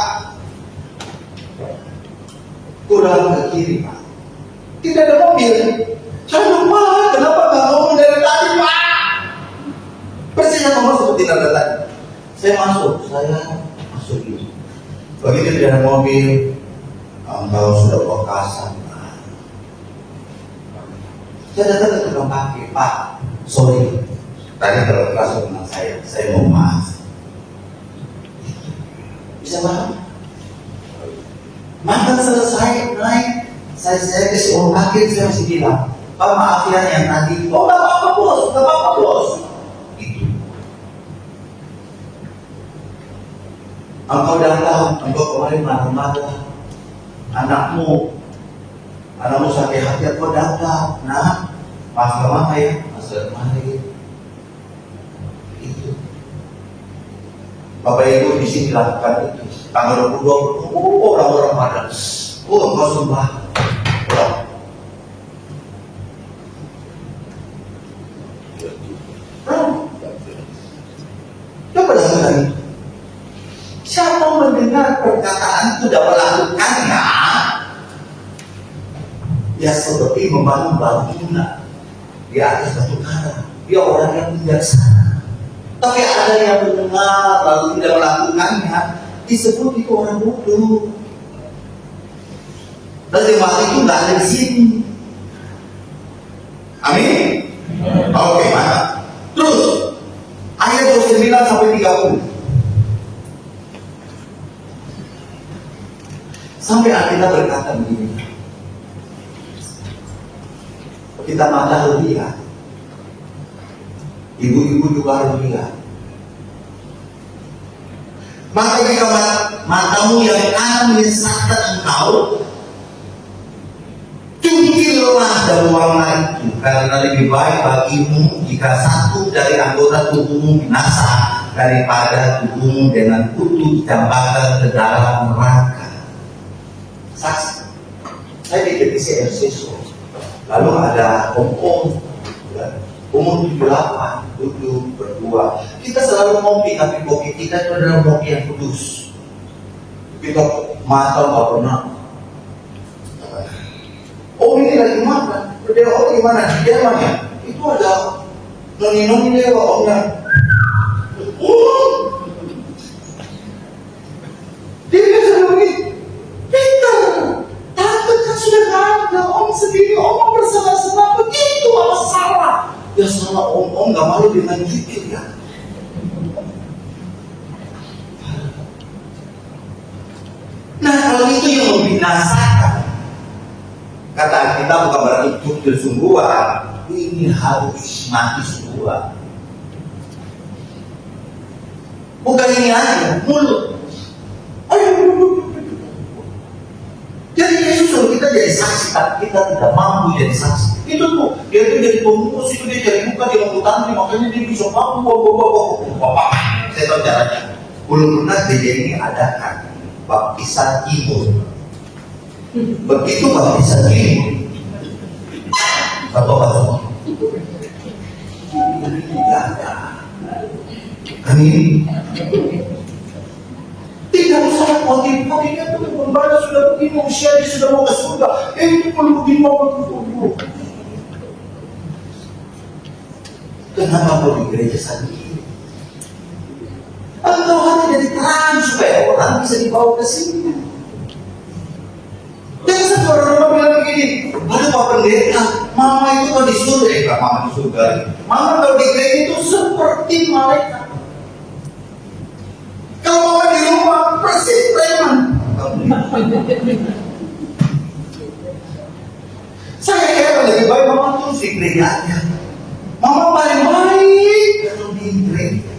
kurang ke kiri Pak, tidak ada mobil. Saya lupa, kenapa nggak ngomong dari tadi Pak? Persisnya ngomong seperti nada tadi. Saya masuk gitu. Begitu di dalam mobil, engkau sudah pokasan. Saya datang ke tukang parkir, Pak, sorry, tadi terlalu keras dengan saya mau maaf. Bisa paham? Makan selesai, naik, saya kasih uang parkir, saya masih bilang, Pak maaf ya yang tadi, oh gak apa-apa bos. Gitu. Engkau datang, engkau kemarin marah-marah, anakmu sakit hati, engkau datang, nah, maaf mama ya, masalah kemarin, itu. Bapak Ibu di sini lakukan itu, tanggal 22, orang-orang pada, engkau sembah, coba lakukan itu. Siapa mendengar perkataan itu dan melakukannya, ya seperti membangun bangunan di atas batu karang. Dia orang yang bijaksana. Tapi ada yang mendengar lalu tidak melakukannya, disebut itu orang bodoh. Dan jemaat itu nggak ada di sini. Amin. Oke, mantap. Terus ayat 29 sampai 30. Sampai Alkitab berkata begini, kita mata harus lihat, ibu-ibu juga harus lihat. Maka jika matamu yang kanan menyesatkan engkau, cungkillah dan buanglah itu, karena lebih baik bagimu jika satu dari anggota tubuhmu binasa daripada tubuhmu dengan utuh ditambahkan ke dalam neraka. Saksi, saya di divisi MCSO, lalu ada umur 78, duduk berdua. Kita selalu ngopi, tapi kopi kita itu adalah kopi yang kudus. Kita makan nggak pernah. Oh ini lagi makan, dia gimana? Di Jerman ya? Itu ada noni-noni dia omnya. Dia biasa begini. Peter, tante kan sudah nggak ada, om sendiri, om bersenang-senang begitu, apa salah? Ya salah om nggak malu dengan jujur ya. Nah kalau itu yang membinasakan, kata kita bukan berarti jujur sungguhan, ini harus mati semua. Bukan ini aja, mulut. Ayo. Jadi Yesus suruh kita jadi saksi, tapi kita tidak mampu jadi saksi. Itu tuh, dia tuh jadi pembungkus, itu dia jadi buka, dia mau tantri, makanya dia bisa mampu, saya tahu caranya. Belum pernah gereja ini adakan baptisan imun. Begitu baptisan imun, satu. Tidak ada. Amin. Tidak usah motif-motifnya tuh pembalas sudah begini, usia dia sudah mau ke surga. Itu perlu begini mau ke. Kenapa perlu di gereja sendiri? Engkau hanya jadi terang supaya orang bisa dibawa ke sini. Pak Pendeta, mama itu kalau di surga, mama di surga. Mama kalau di gereja itu seperti malaikat. Kalau mama di rumah persis preman. Saya heran, lebih baik mama terus di gerejanya. Mama paling baik kalau di gereja.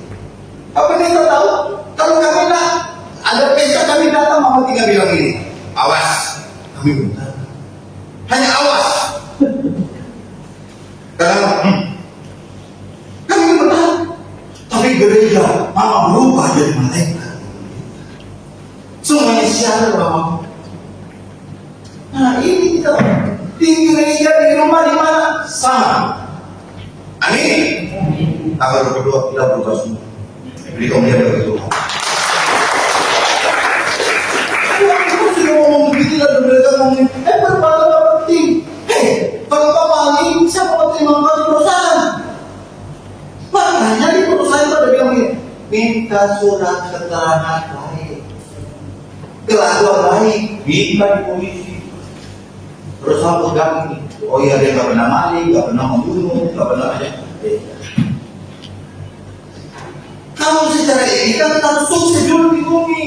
Pak Pendeta tahu, kalau kami ada pesta kami datang, mama tinggal bilang ini, awas, kami belum tahu. Hanya awas. Karena kami belum tahu. Tapi gereja, mama berubah jadi malaikat. Semuanya siapa mama? Nah ini kita di gereja, di rumah, di mana sama. Amin. Tanggal kedua kita berubah semua. Jadi kamu lihat begitu. Ngomong begitu dan mereka ngomongin, berbagai penting. Kalau kau maling, siapa mau terima kau di perusahaan? Makanya di perusahaan itu ada bilang ini, minta surat keterangan baik, kelakuan baik, minta di polisi. Terus aku pegang ini, oh iya dia nggak pernah maling, nggak pernah membunuh, nggak pernah aja. Kamu secara ini kan harus sukses dulu di bumi.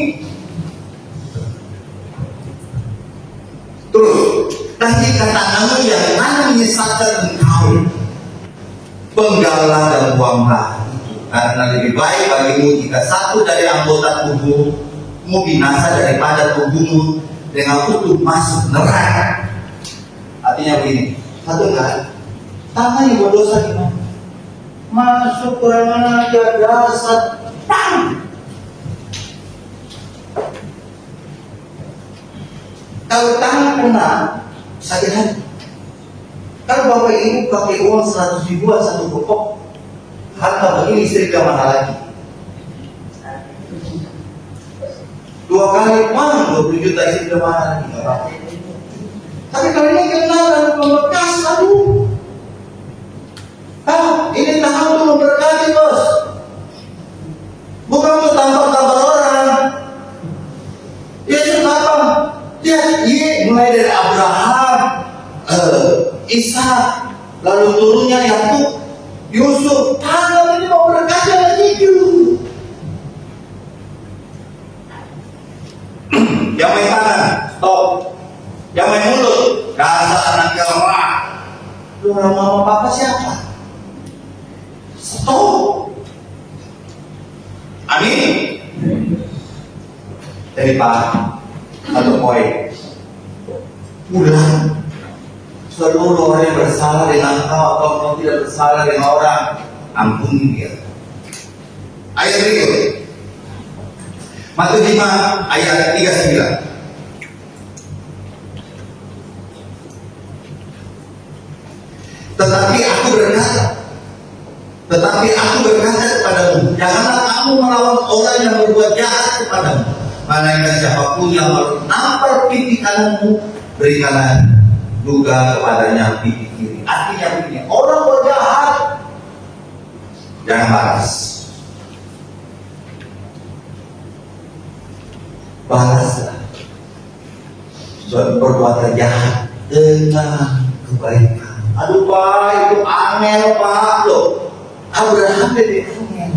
Terus, nanti kata-kata yang mana menyesatkan engkau, penggalah dan buanglah. Karena lebih baik bagimu jika satu dari anggota tubuhmu binasa daripada tubuhmu dengan utuh masuk neraka. Artinya begini, satu kan, tangan yang berdosa gimana? Masuk kurang aja dasar, pam! Kalau tangan kena sakit hati. Kalau bapak ibu pakai uang 100 ribuan satu pokok, harta begini istri ke mana lagi? 2 kali uang 20 juta istri ke mana lagi? Tapi kalau ini kena dan membekas, aduh. Ini tangan untuk memberkati bos, bukan untuk tampar-tampar orang. Yesus apa? Dia mulai dari Abraham, Ishak, lalu turunnya Yakub, Yusuf. Tangan ini mau berkata lagi itu. Yang main tangan, stop. Yang main mulut, dasar anak kelewat. Lu mama papa siapa? Stop. Amin. Jadi Pak, satu poin, ulang seluruh orang yang bersalah dengan kau atau tidak bersalah dengan orang, ampuni dia. Ayat berikut, Matius 5 ayat 39. Tetapi aku berkata kepadamu, janganlah kamu melawan orang yang berbuat jahat kepadamu. Melainkan siapapun yang menampar pipi kananmu, berikanlah juga kepadanya pipi kiri. Artinya begini, orang berjahat jangan balas. Balaslah perbuatan jahat dengan kebaikan. Aduh Pak, itu angel Pak loh. Abraham jadi angel.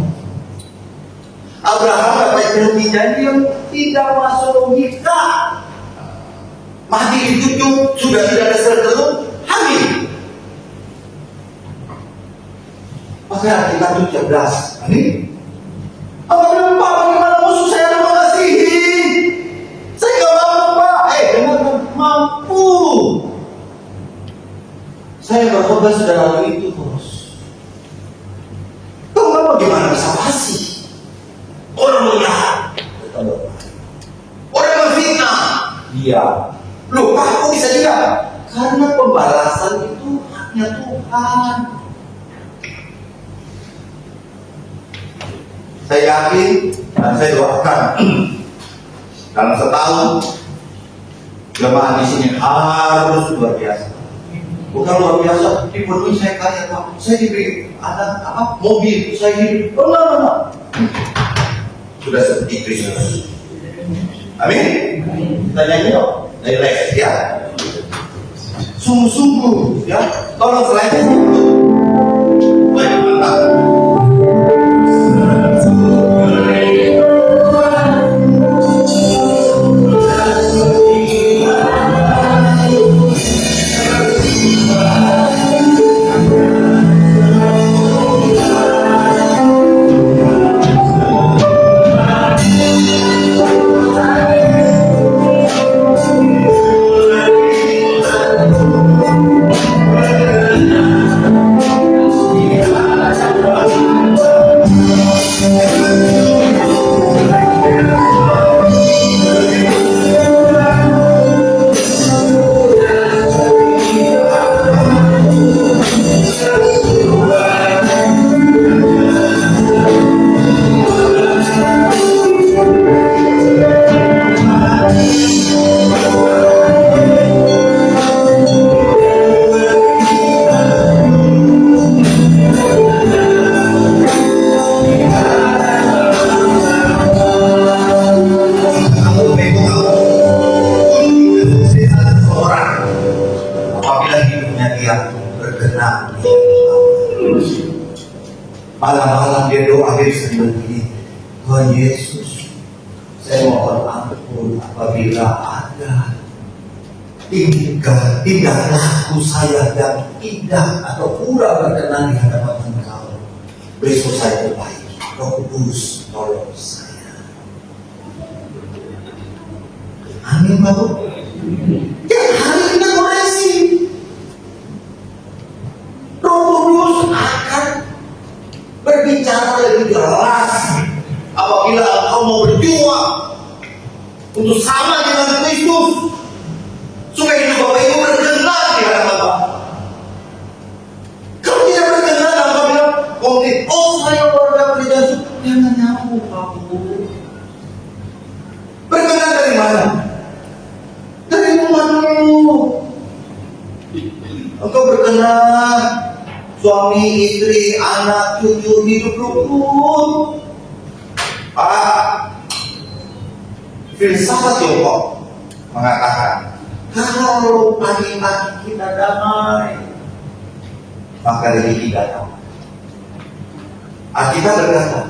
Abraham dapat janji yang tidak masuk logika. Mati ditutup, sudah tidak ada sertelung, hamil. Maka kita tuh cerdas. Amin. Apa bilang Pak, bagaimana musuh saya yang mengasihi? Saya gak mampu Pak. Dengarkan, mampu. Saya berkhotbah sudah lalu itu bos. Kamu bagaimana bisa fasih? Orang menjahat, orang memfitnah, dia. Loh, kok bisa dia? Karena pembalasan itu haknya Tuhan. Saya yakin dan saya doakan dalam setahun jemaah di sini harus luar biasa. Bukan luar biasa, dipenuhi saya kaya Pak. Saya diberi ada mobil, saya diberi. Oh, sudah seperti Kristus. Amin. Kita nyanyi dong. Dari les ya. sungguh-sungguh, ya. Tolong selain itu. Baik, mantap. Malam-malam dia doa dia sering begini, Tuhan Yesus, saya mohon ampun apabila ada tidak laku saya yang tidak atau kurang berkenan di hadapan Engkau. Besok saya perbaiki. Roh Kudus tolong saya. Amin, Bapak. Tiap hari kita koreksi. Roh Kudus akan berbicara lebih keras apabila engkau mau berjuang untuk sama dengan Kristus, supaya hidup Bapak Ibu berkenan di hadapan Bapak. Kalau tidak berkenan, Bapak bilang, oh saya warga gereja, jangan nyambung Bapak. Berkenan dari mana? Dari rumah dulu. Engkau berkenan, suami, istri, anak, cucu hidup rukun. Pak, filsafat Tiongkok mengatakan, kalau pagi-pagi kita damai, maka rezeki datang. Alkitab berkata,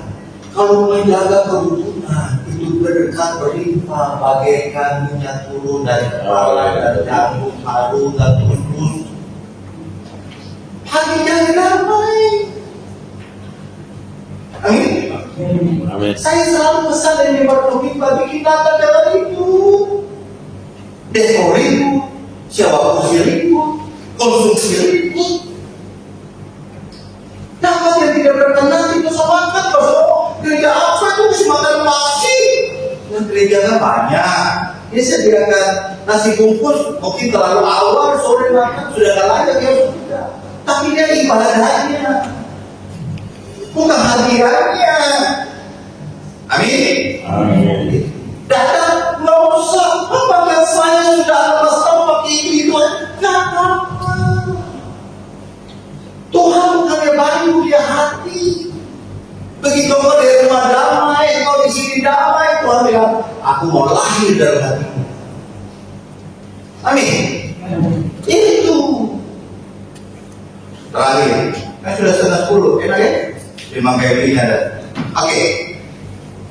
kalau menjaga kerukunan itu berkat berlimpah bagaikan minyak turun dari kepala dan jantung harum dan terus. Hati jangan damai. Amin. Amin. Saya selalu pesan dari mimbar pemimpin bikin tata cara itu. Dekor ribut, sewa kursi ribut, konsumsi ribut. Dapat yang tidak berkenan itu samakan. Kalau gereja apa itu mesti makan nasi. Dan gerejanya banyak. Ini sediakan nasi bungkus mungkin terlalu awal sore makan sudah tak layak ya sudah. Tapi dia ibadahnya, bukan hadirannya. Amin. Amin. Datang nggak usah. Apakah saya sudah lepas tahu pakai itu? Nggak apa-apa. Tuhan bukannya bayu dia hati. Begitu kau dari rumah damai, kau di sini damai, Tuhan bilang, aku mau lahir dalam hatimu. Amin. Itu. Terakhir, sudah 9:30, enak ya? Memang kayak begini ada. Oke,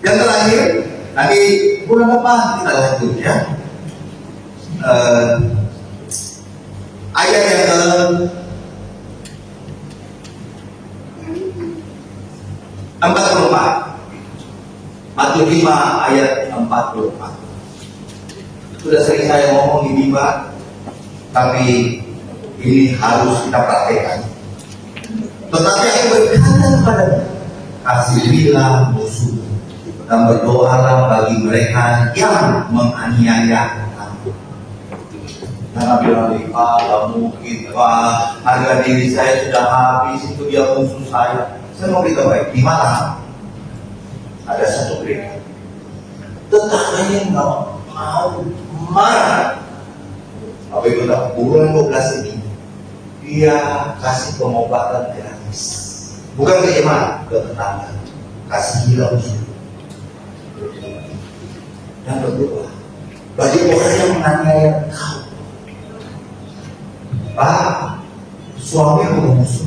yang terakhir, nanti bulan depan kita lanjut ya. Ayat yang ke-44, Matius 5 ayat 44. Sudah sering saya ngomong di mimbar, tapi ini harus kita praktekkan. Tetapi aku berkata kepadamu, kasihilah musuh dan berdoalah bagi mereka yang menganiaya kamu. Jangan bilang, Pak, gak mungkin, Pak, harga diri saya sudah habis, itu dia musuh saya. Saya mau beritahu baik, di Malang ada satu gereja, tetangganya nggak mau marah. Apa itu tak? Bulan 12 ini dia kasih pengobatan gratis, bukan ke jemaat, ke tetangga. Kasih gila musuh dan berdoa bagi orang yang menganiaya kau. Pak, suami aku musuh.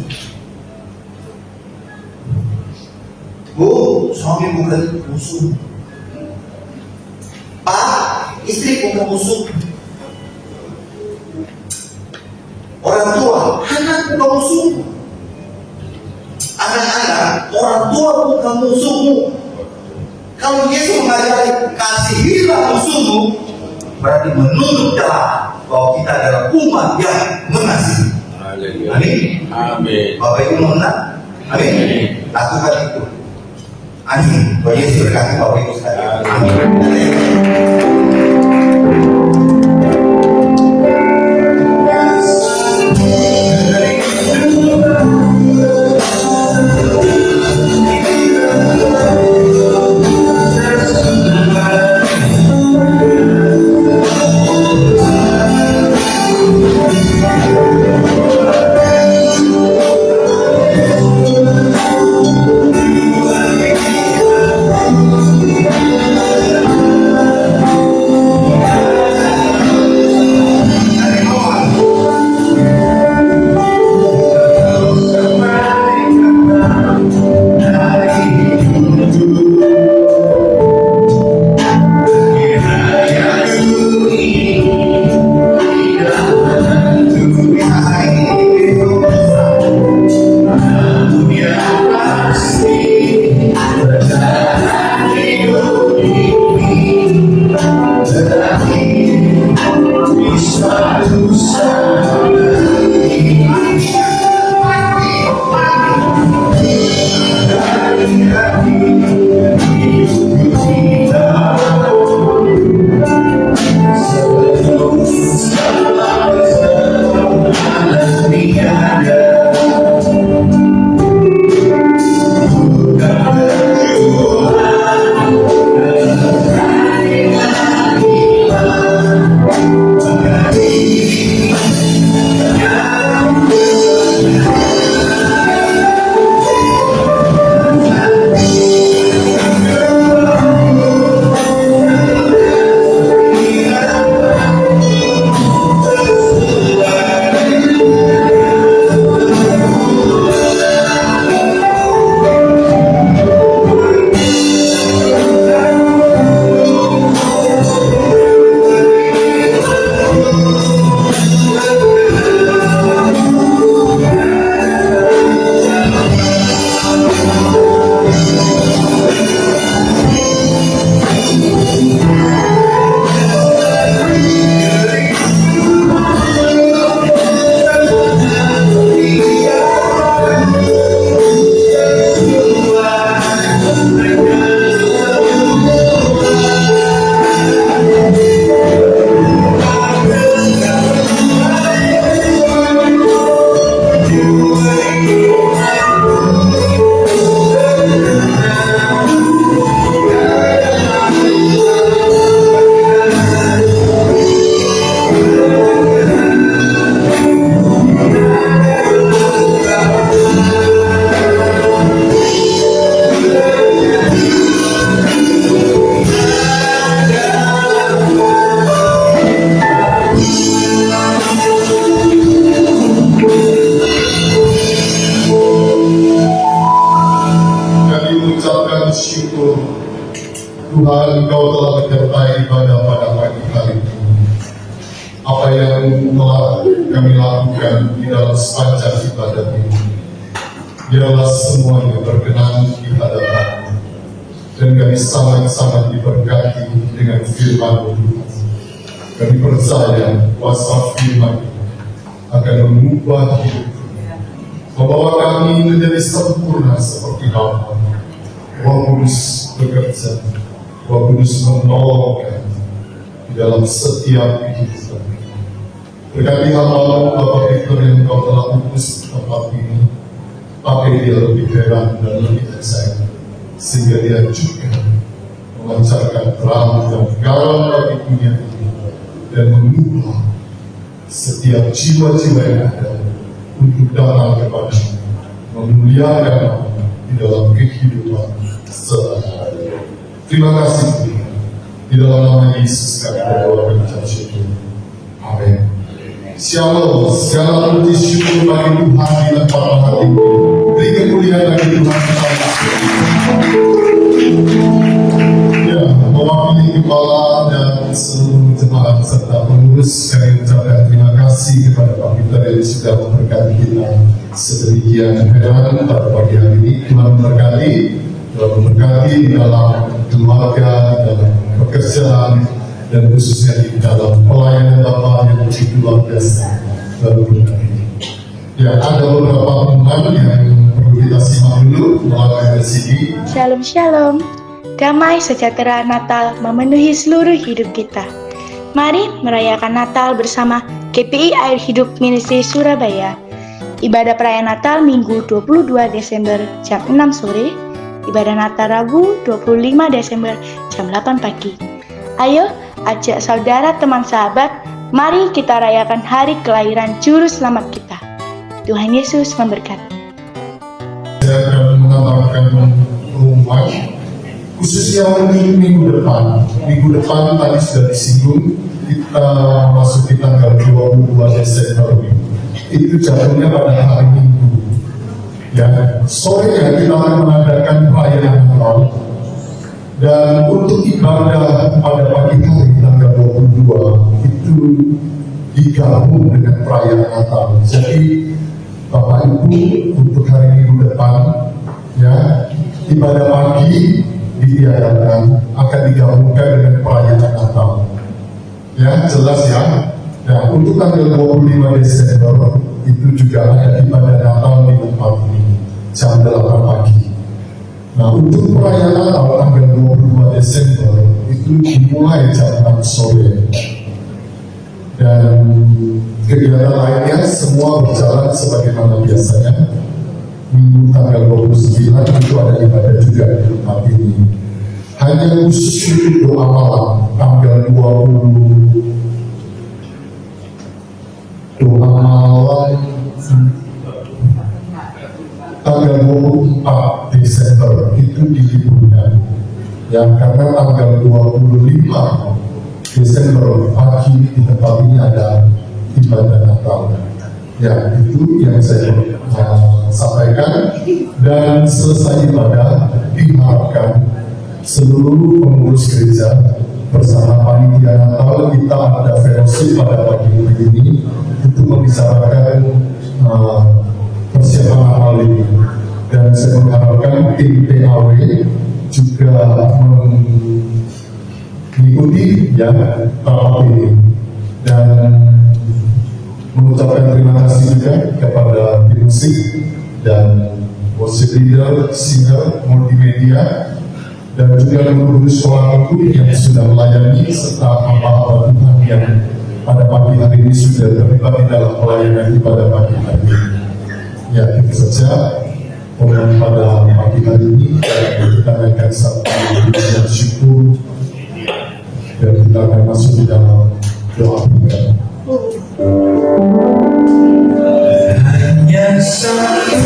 Bu, suami bukan musuh. Pak, istri bukan musuh. Orang tua, anak bukan musuh. Anak-anak, orang tua bukan musuhmu. Kalau Yesus mengajari kasihilah musuhmu, berarti menunjuk jalan bahwa kita adalah umat yang mengasihi. Amin. Amin. Bapak Ibu mengenal? Amin. Lakukan itu. Amin. Tuhan Yesus berkati Bapak Ibu sekalian. Amin. Tuhan, Engkau telah menyertai ibadah pada pagi hari ini. Apa yang telah kami lakukan di dalam sepanjang ibadah ini, biarlah semuanya berkenan di hadapan-Mu, dan kami sangat-sangat diberkati dengan firman-Mu. Kami percaya kuasa firman akan mengubah hidup, membawa kami menjadi sempurna seperti Bapa. Roh Kudus bekerja, Roh Kudus menolong kami di dalam setiap kehidupan. Berkati hamba-Mu Bapak Victor yang Kau telah utus di tempat ini, pakai dia lebih hebat dan lebih eksakti, sehingga dia juga memancarkan terang dan garam bagi dunia ini dan mengubah setiap jiwa-jiwa yang ada untuk datang kepada-Mu, memuliakan di dalam kehidupan sehari-hari. Terima kasih Tuhan. Di dalam nama Yesus kami berdoa dan mengucap syukur. Amin. Shalom, segala puji syukur bagi Tuhan di tempat hati. Beri kemuliaan bagi Tuhan kita. Ya, mewakili gembala dan seluruh jemaat serta pengurus, kami ucapkan terima kasih kepada Pak Peter yang sudah memberkati kita sedemikian heran pada pagi hari ini. Tuhan memberkati dalam keluarga, dalam pekerjaan, dan khususnya di dalam pelayanan Bapak yang begitu luar biasa dan berkati. Ya, ada beberapa pengumuman yang perlu kita simak dulu melalui RCD. Shalom Shalom, damai sejahtera Natal memenuhi seluruh hidup kita. Mari merayakan Natal bersama GPI Air Hidup Ministry Surabaya. Ibadah perayaan Natal Minggu 22 Desember jam 6 sore, ibadah Natal Rabu 25 Desember jam 8 pagi. Ayo, ajak saudara teman sahabat, mari kita rayakan hari kelahiran Juru Selamat kita. Tuhan Yesus memberkati. Saya akan menambahkan pengumuman khususnya untuk minggu depan tadi sudah disinggung, kita masuki tanggal 22 Desember itu jatuhnya pada hari Minggu. Ya, sorenya kita akan mengadakan perayaan Natal. Dan untuk ibadah pada pagi hari tanggal 22 itu digabung dengan perayaan Natal. Jadi Bapak Ibu untuk hari Minggu depan, ya, ibadah pagi ditiadakan akan digabungkan dengan perayaan Natal. Ya, jelas ya. Nah, untuk tanggal 25 Desember itu juga ada ibadah Natal di tempat ini jam 8 pagi. Nah, untuk perayaan Natal tanggal 22 Desember itu dimulai jam 6 sore. Dan kegiatan lainnya semua berjalan sebagaimana biasanya. Minggu tanggal 29 itu ada ibadah juga di tempat ini. Hanya khusus untuk doa malam tanggal 20 doa malam tanggal 24 Desember itu diliburkan. Ya, karena tanggal 25 Desember pagi di tempat ini ada ibadah Natal. Ya, itu yang saya sampaikan. Dan selesai ibadah, diharapkan seluruh pengurus gereja bersama panitia Natal kita ada fellowship pada pagi hari ini untuk membicarakan persiapan Natal ini. Dan saya mengharapkan tim PAW juga mengikuti ya rapat ini dan mengucapkan terima kasih juga kepada tim musik dan worship leader, singer, multimedia, dan juga guru sekolah minggu yang sudah melayani serta hamba-hamba Tuhan yang pada pagi hari ini sudah terlibat di dalam pelayanan pada pagi hari ini. Ya, itu saja pengumuman pada pagi hari ini. Dan kita akan satu pujian syukur dan kita akan masuk di dalam doa kita. Hanya satu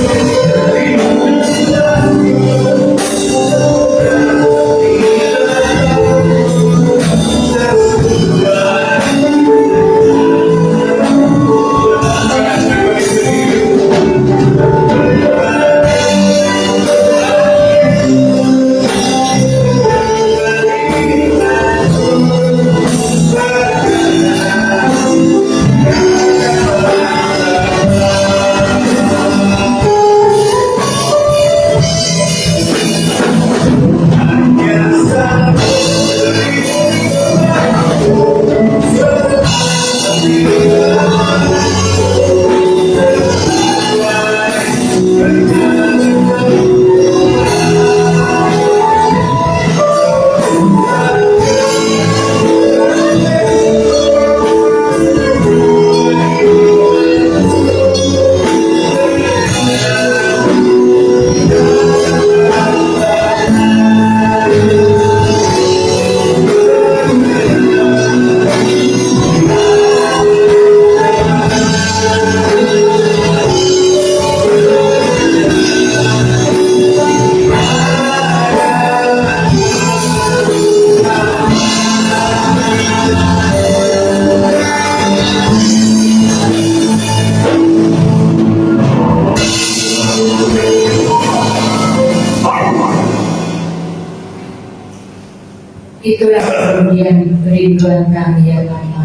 kerinduan kami ya Bapa,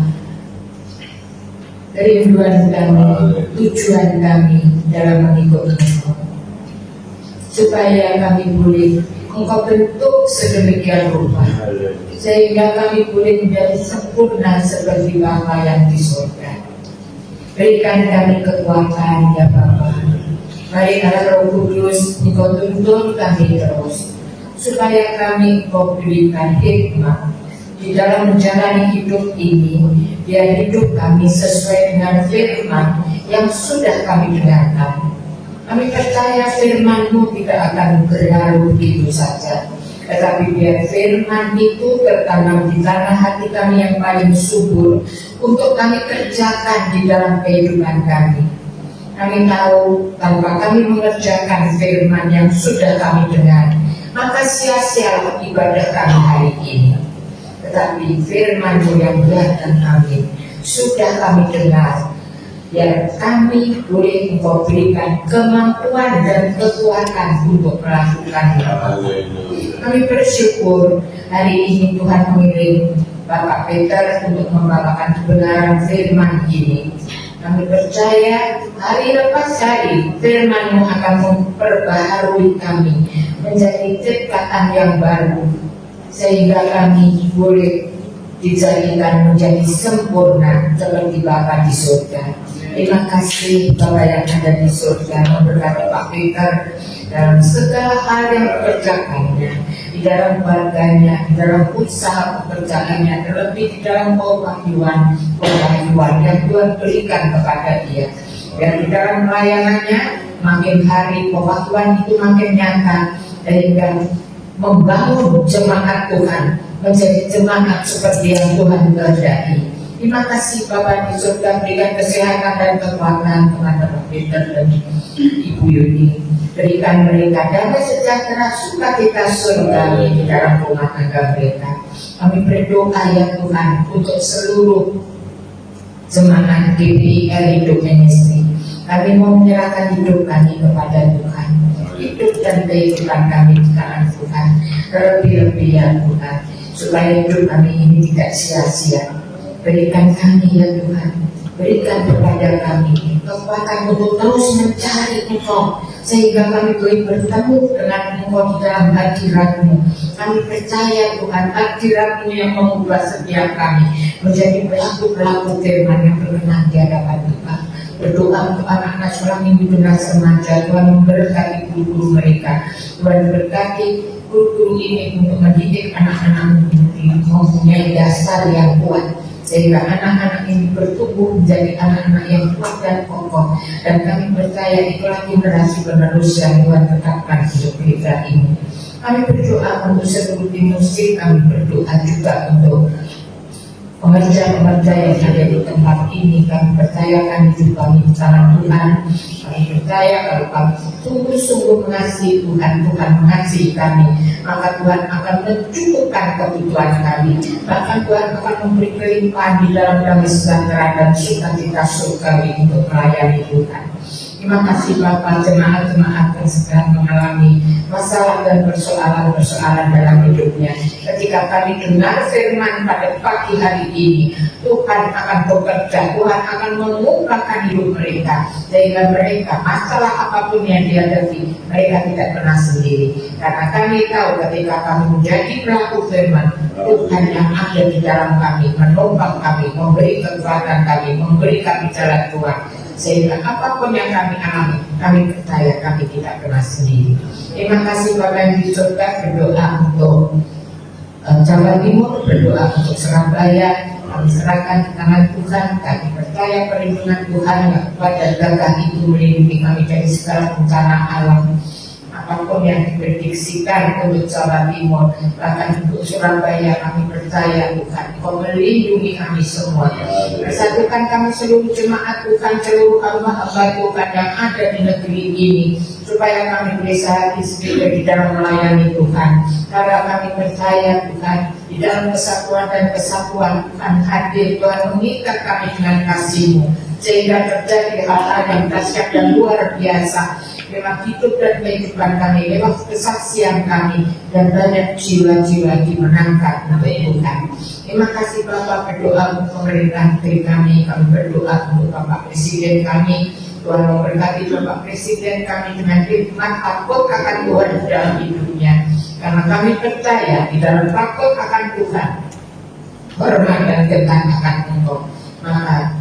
kerinduan kami, tujuan kami dalam mengikut Engkau, supaya kami boleh Engkau bentuk sedemikian rupa, sehingga kami boleh menjadi sempurna seperti Bapa yang di surga. Berikan kami kekuatan ya Bapa. Mari Roh Kudus Engkau tuntun kami terus, supaya kami Engkau berikan hikmat di dalam menjalani hidup ini, biar hidup kami sesuai dengan firman yang sudah kami dengarkan. Kami percaya firman-Mu tidak akan berlalu begitu saja, tetapi biar firman itu tertanam di tanah hati kami yang paling subur untuk kami kerjakan di dalam kehidupan kami. Kami tahu tanpa kami mengerjakan firman yang sudah kami dengar, maka sia-sia ibadah kami hari ini. Tetapi firman-Mu yang benar dan amin sudah kami dengar, biar kami boleh Engkau berikan kemampuan dan kekuatan untuk melakukannya. Kami bersyukur hari ini Tuhan mengirim Bapak Peter untuk membawakan kebenaran firman ini. Kami percaya hari lepas hari firman-Mu akan memperbaharui kami menjadi ciptaan yang baru, sehingga kami boleh dijadikan menjadi sempurna seperti Bapa di surga. Terima kasih Bapa yang ada di surga, memberkati Pak Peter dalam segala hal yang dikerjakannya, di dalam keluarganya, di dalam usaha pekerjaannya, terlebih di dalam pewahyuan yang Tuhan berikan kepada dia. Dan di dalam pelayanannya makin hari pewahyuan itu makin nyata, sehingga membangun jemaat Tuhan menjadi jemaat seperti yang Tuhan kehendaki. Terima kasih Bapak di surga, berikan kesehatan dan kekuatan kepada Pak Peter dan Ibu Yuni. Berikan mereka damai sejahtera, sukacita surgawi di dalam rumah tangga mereka. Kami berdoa ya Tuhan untuk seluruh jemaat GPI Hidup Ministry. Kami mau menyerahkan hidup kami kepada Tuhan. Hidup dan kehidupan kami di tangan Tuhan. Lebih-lebih ya Tuhan, supaya hidup kami ini tidak sia-sia. Berikan kami ya Tuhan, berikan kepada kami kekuatan untuk terus mencari Engkau, sehingga kami boleh bertemu dengan Engkau di dalam hadirat-Mu. Kami percaya Tuhan, hadirat-Mu yang mengubah setiap kami menjadi pelaku-pelaku firman yang berkenan di hadapan Tuhan. Berdoa untuk anak-anak sekolah minggu generasi remaja, Tuhan memberkati guru-guru mereka, Tuhan berkati guru-guru ini untuk mendidik anak-anak ini mempunyai dasar yang kuat, sehingga anak-anak ini bertumbuh menjadi anak-anak yang kuat dan kokoh. Dan kami percaya itulah generasi penerus yang Tuhan tetapkan hidup kita ini. Kami berdoa untuk seluruh tim musik, kami berdoa juga untuk pekerja-pekerja yang ada di tempat ini. Kami percayakan hidup kami di tangan Tuhan. Kami percaya kalau kami sungguh-sungguh mengasihi Tuhan, Tuhan mengasihi kami, maka Tuhan akan mencukupkan kebutuhan kami. Bahkan Tuhan akan memberi kelimpahan di dalam damai sejahtera dan sukacita surgawi untuk melayani Tuhan. Terima kasih Bapak, jemaat-jemaat yang sedang mengalami masalah dan persoalan-persoalan dalam hidupnya. Ketika kami dengar firman pada pagi hari ini, Tuhan akan bekerja, Tuhan akan mengubahkan hidup mereka, sehingga mereka masalah apapun yang dihadapi, mereka tidak pernah sendiri. Karena kami tahu ketika kami menjadi pelaku firman, Tuhan yang ada di dalam kami, menopang kami, memberi kekuatan kami, memberi kami jalan Tuhan. Sehingga apapun yang kami alami, kami percaya kami tidak pernah sendiri. Terima kasih Bapak yang di surga, berdoa untuk Jawa Timur, berdoa untuk Surabaya. Kami serahkan di tangan Tuhan. Kami percaya perlindungan Tuhan kepada gagah itu melindungi kami dari segala bencana alam. Apapun yang diprediksikan untuk Jawa Timur, bahkan untuk Surabaya, kami percaya Tuhan Kau melindungi kami semua. Persatukan kami seluruh jemaat Tuhan, seluruh hamba-hamba Tuhan yang ada di negeri ini, supaya kami boleh sehati sendiri di dalam melayani Tuhan. Karena kami percaya Tuhan, di dalam kesatuan dan kesatuan Tuhan hadir, Tuhan mengikat kami dengan kasih-Mu, sehingga terjadi hal-hal yang dahsyat dan luar biasa lewat hidup dan kehidupan kami, lewat kesaksian kami, dan banyak jiwa-jiwa dimenangkan untuk Tuhan. Terima kasih Bapak, berdoa untuk pemerintah negeri kami berdoa untuk Bapak Presiden kami. Tuhan memberkati Bapak Presiden kami dengan hikmat takut akan Tuhan dalam hidupnya. Karena kami percaya di dalam takut akan Tuhan, hormat dan ketaatan akan Engkau, maka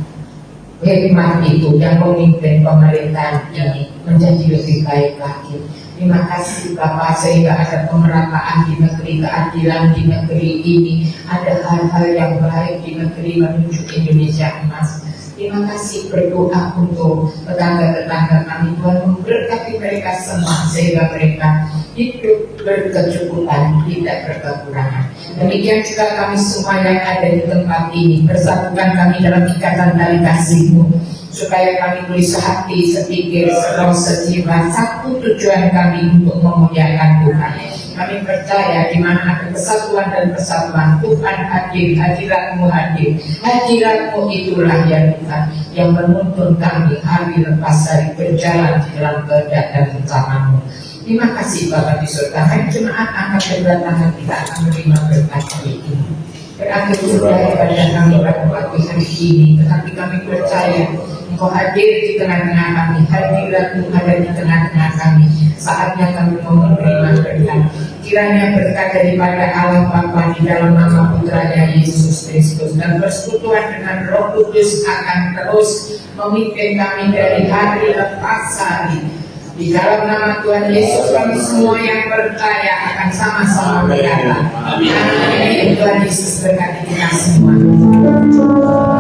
hikmat itu yang memimpin pemerintahan ini menjadi lebih baik lagi. Terima kasih Bapak, sehingga ada pemerataan di negeri, keadilan di negeri ini, ada hal-hal yang baik di negeri menuju Indonesia emas. Terima kasih, berdoa untuk tetangga-tetangga kami, Tuhan memberkati mereka semua sehingga mereka hidup berkecukupan, tidak berkekurangan. Demikian juga kami semua yang ada di tempat ini, bersatukan kami dalam ikatan tali kasih-Mu, supaya kami boleh sehati, sepikir, seroh, sejiwa, satu tujuan kami untuk memuliakan Tuhan. Kami percaya di mana ada kesatuan dan persatuan, Tuhan hadir, hadirat-Mu hadir. Hadirat-Mu itulah yang Tuhan yang menuntun kami hari lepas hari berjalan di dalam kehendak dan rencana-Mu. Terima kasih Bapak di surga. Hari jemaat angkat kedua tangan kita akan menerima berkat hari ini. Berakhir sudah kepada kami pada waktu hari ini, tetapi kami percaya Engkau hadir di tengah-tengah kami, hadirat-Mu ada di tengah-tengah kami. Saatnya kami mau menerima berkat. Kiranya berkat daripada Allah Bapa di dalam nama Putranya Yesus Kristus dan persekutuan dengan Roh Kudus akan terus memimpin kami dari hari lepas hari. Di dalam nama Tuhan Yesus kami semua yang percaya akan sama-sama berkata, Amin. Tuhan Yesus berkati kita semua.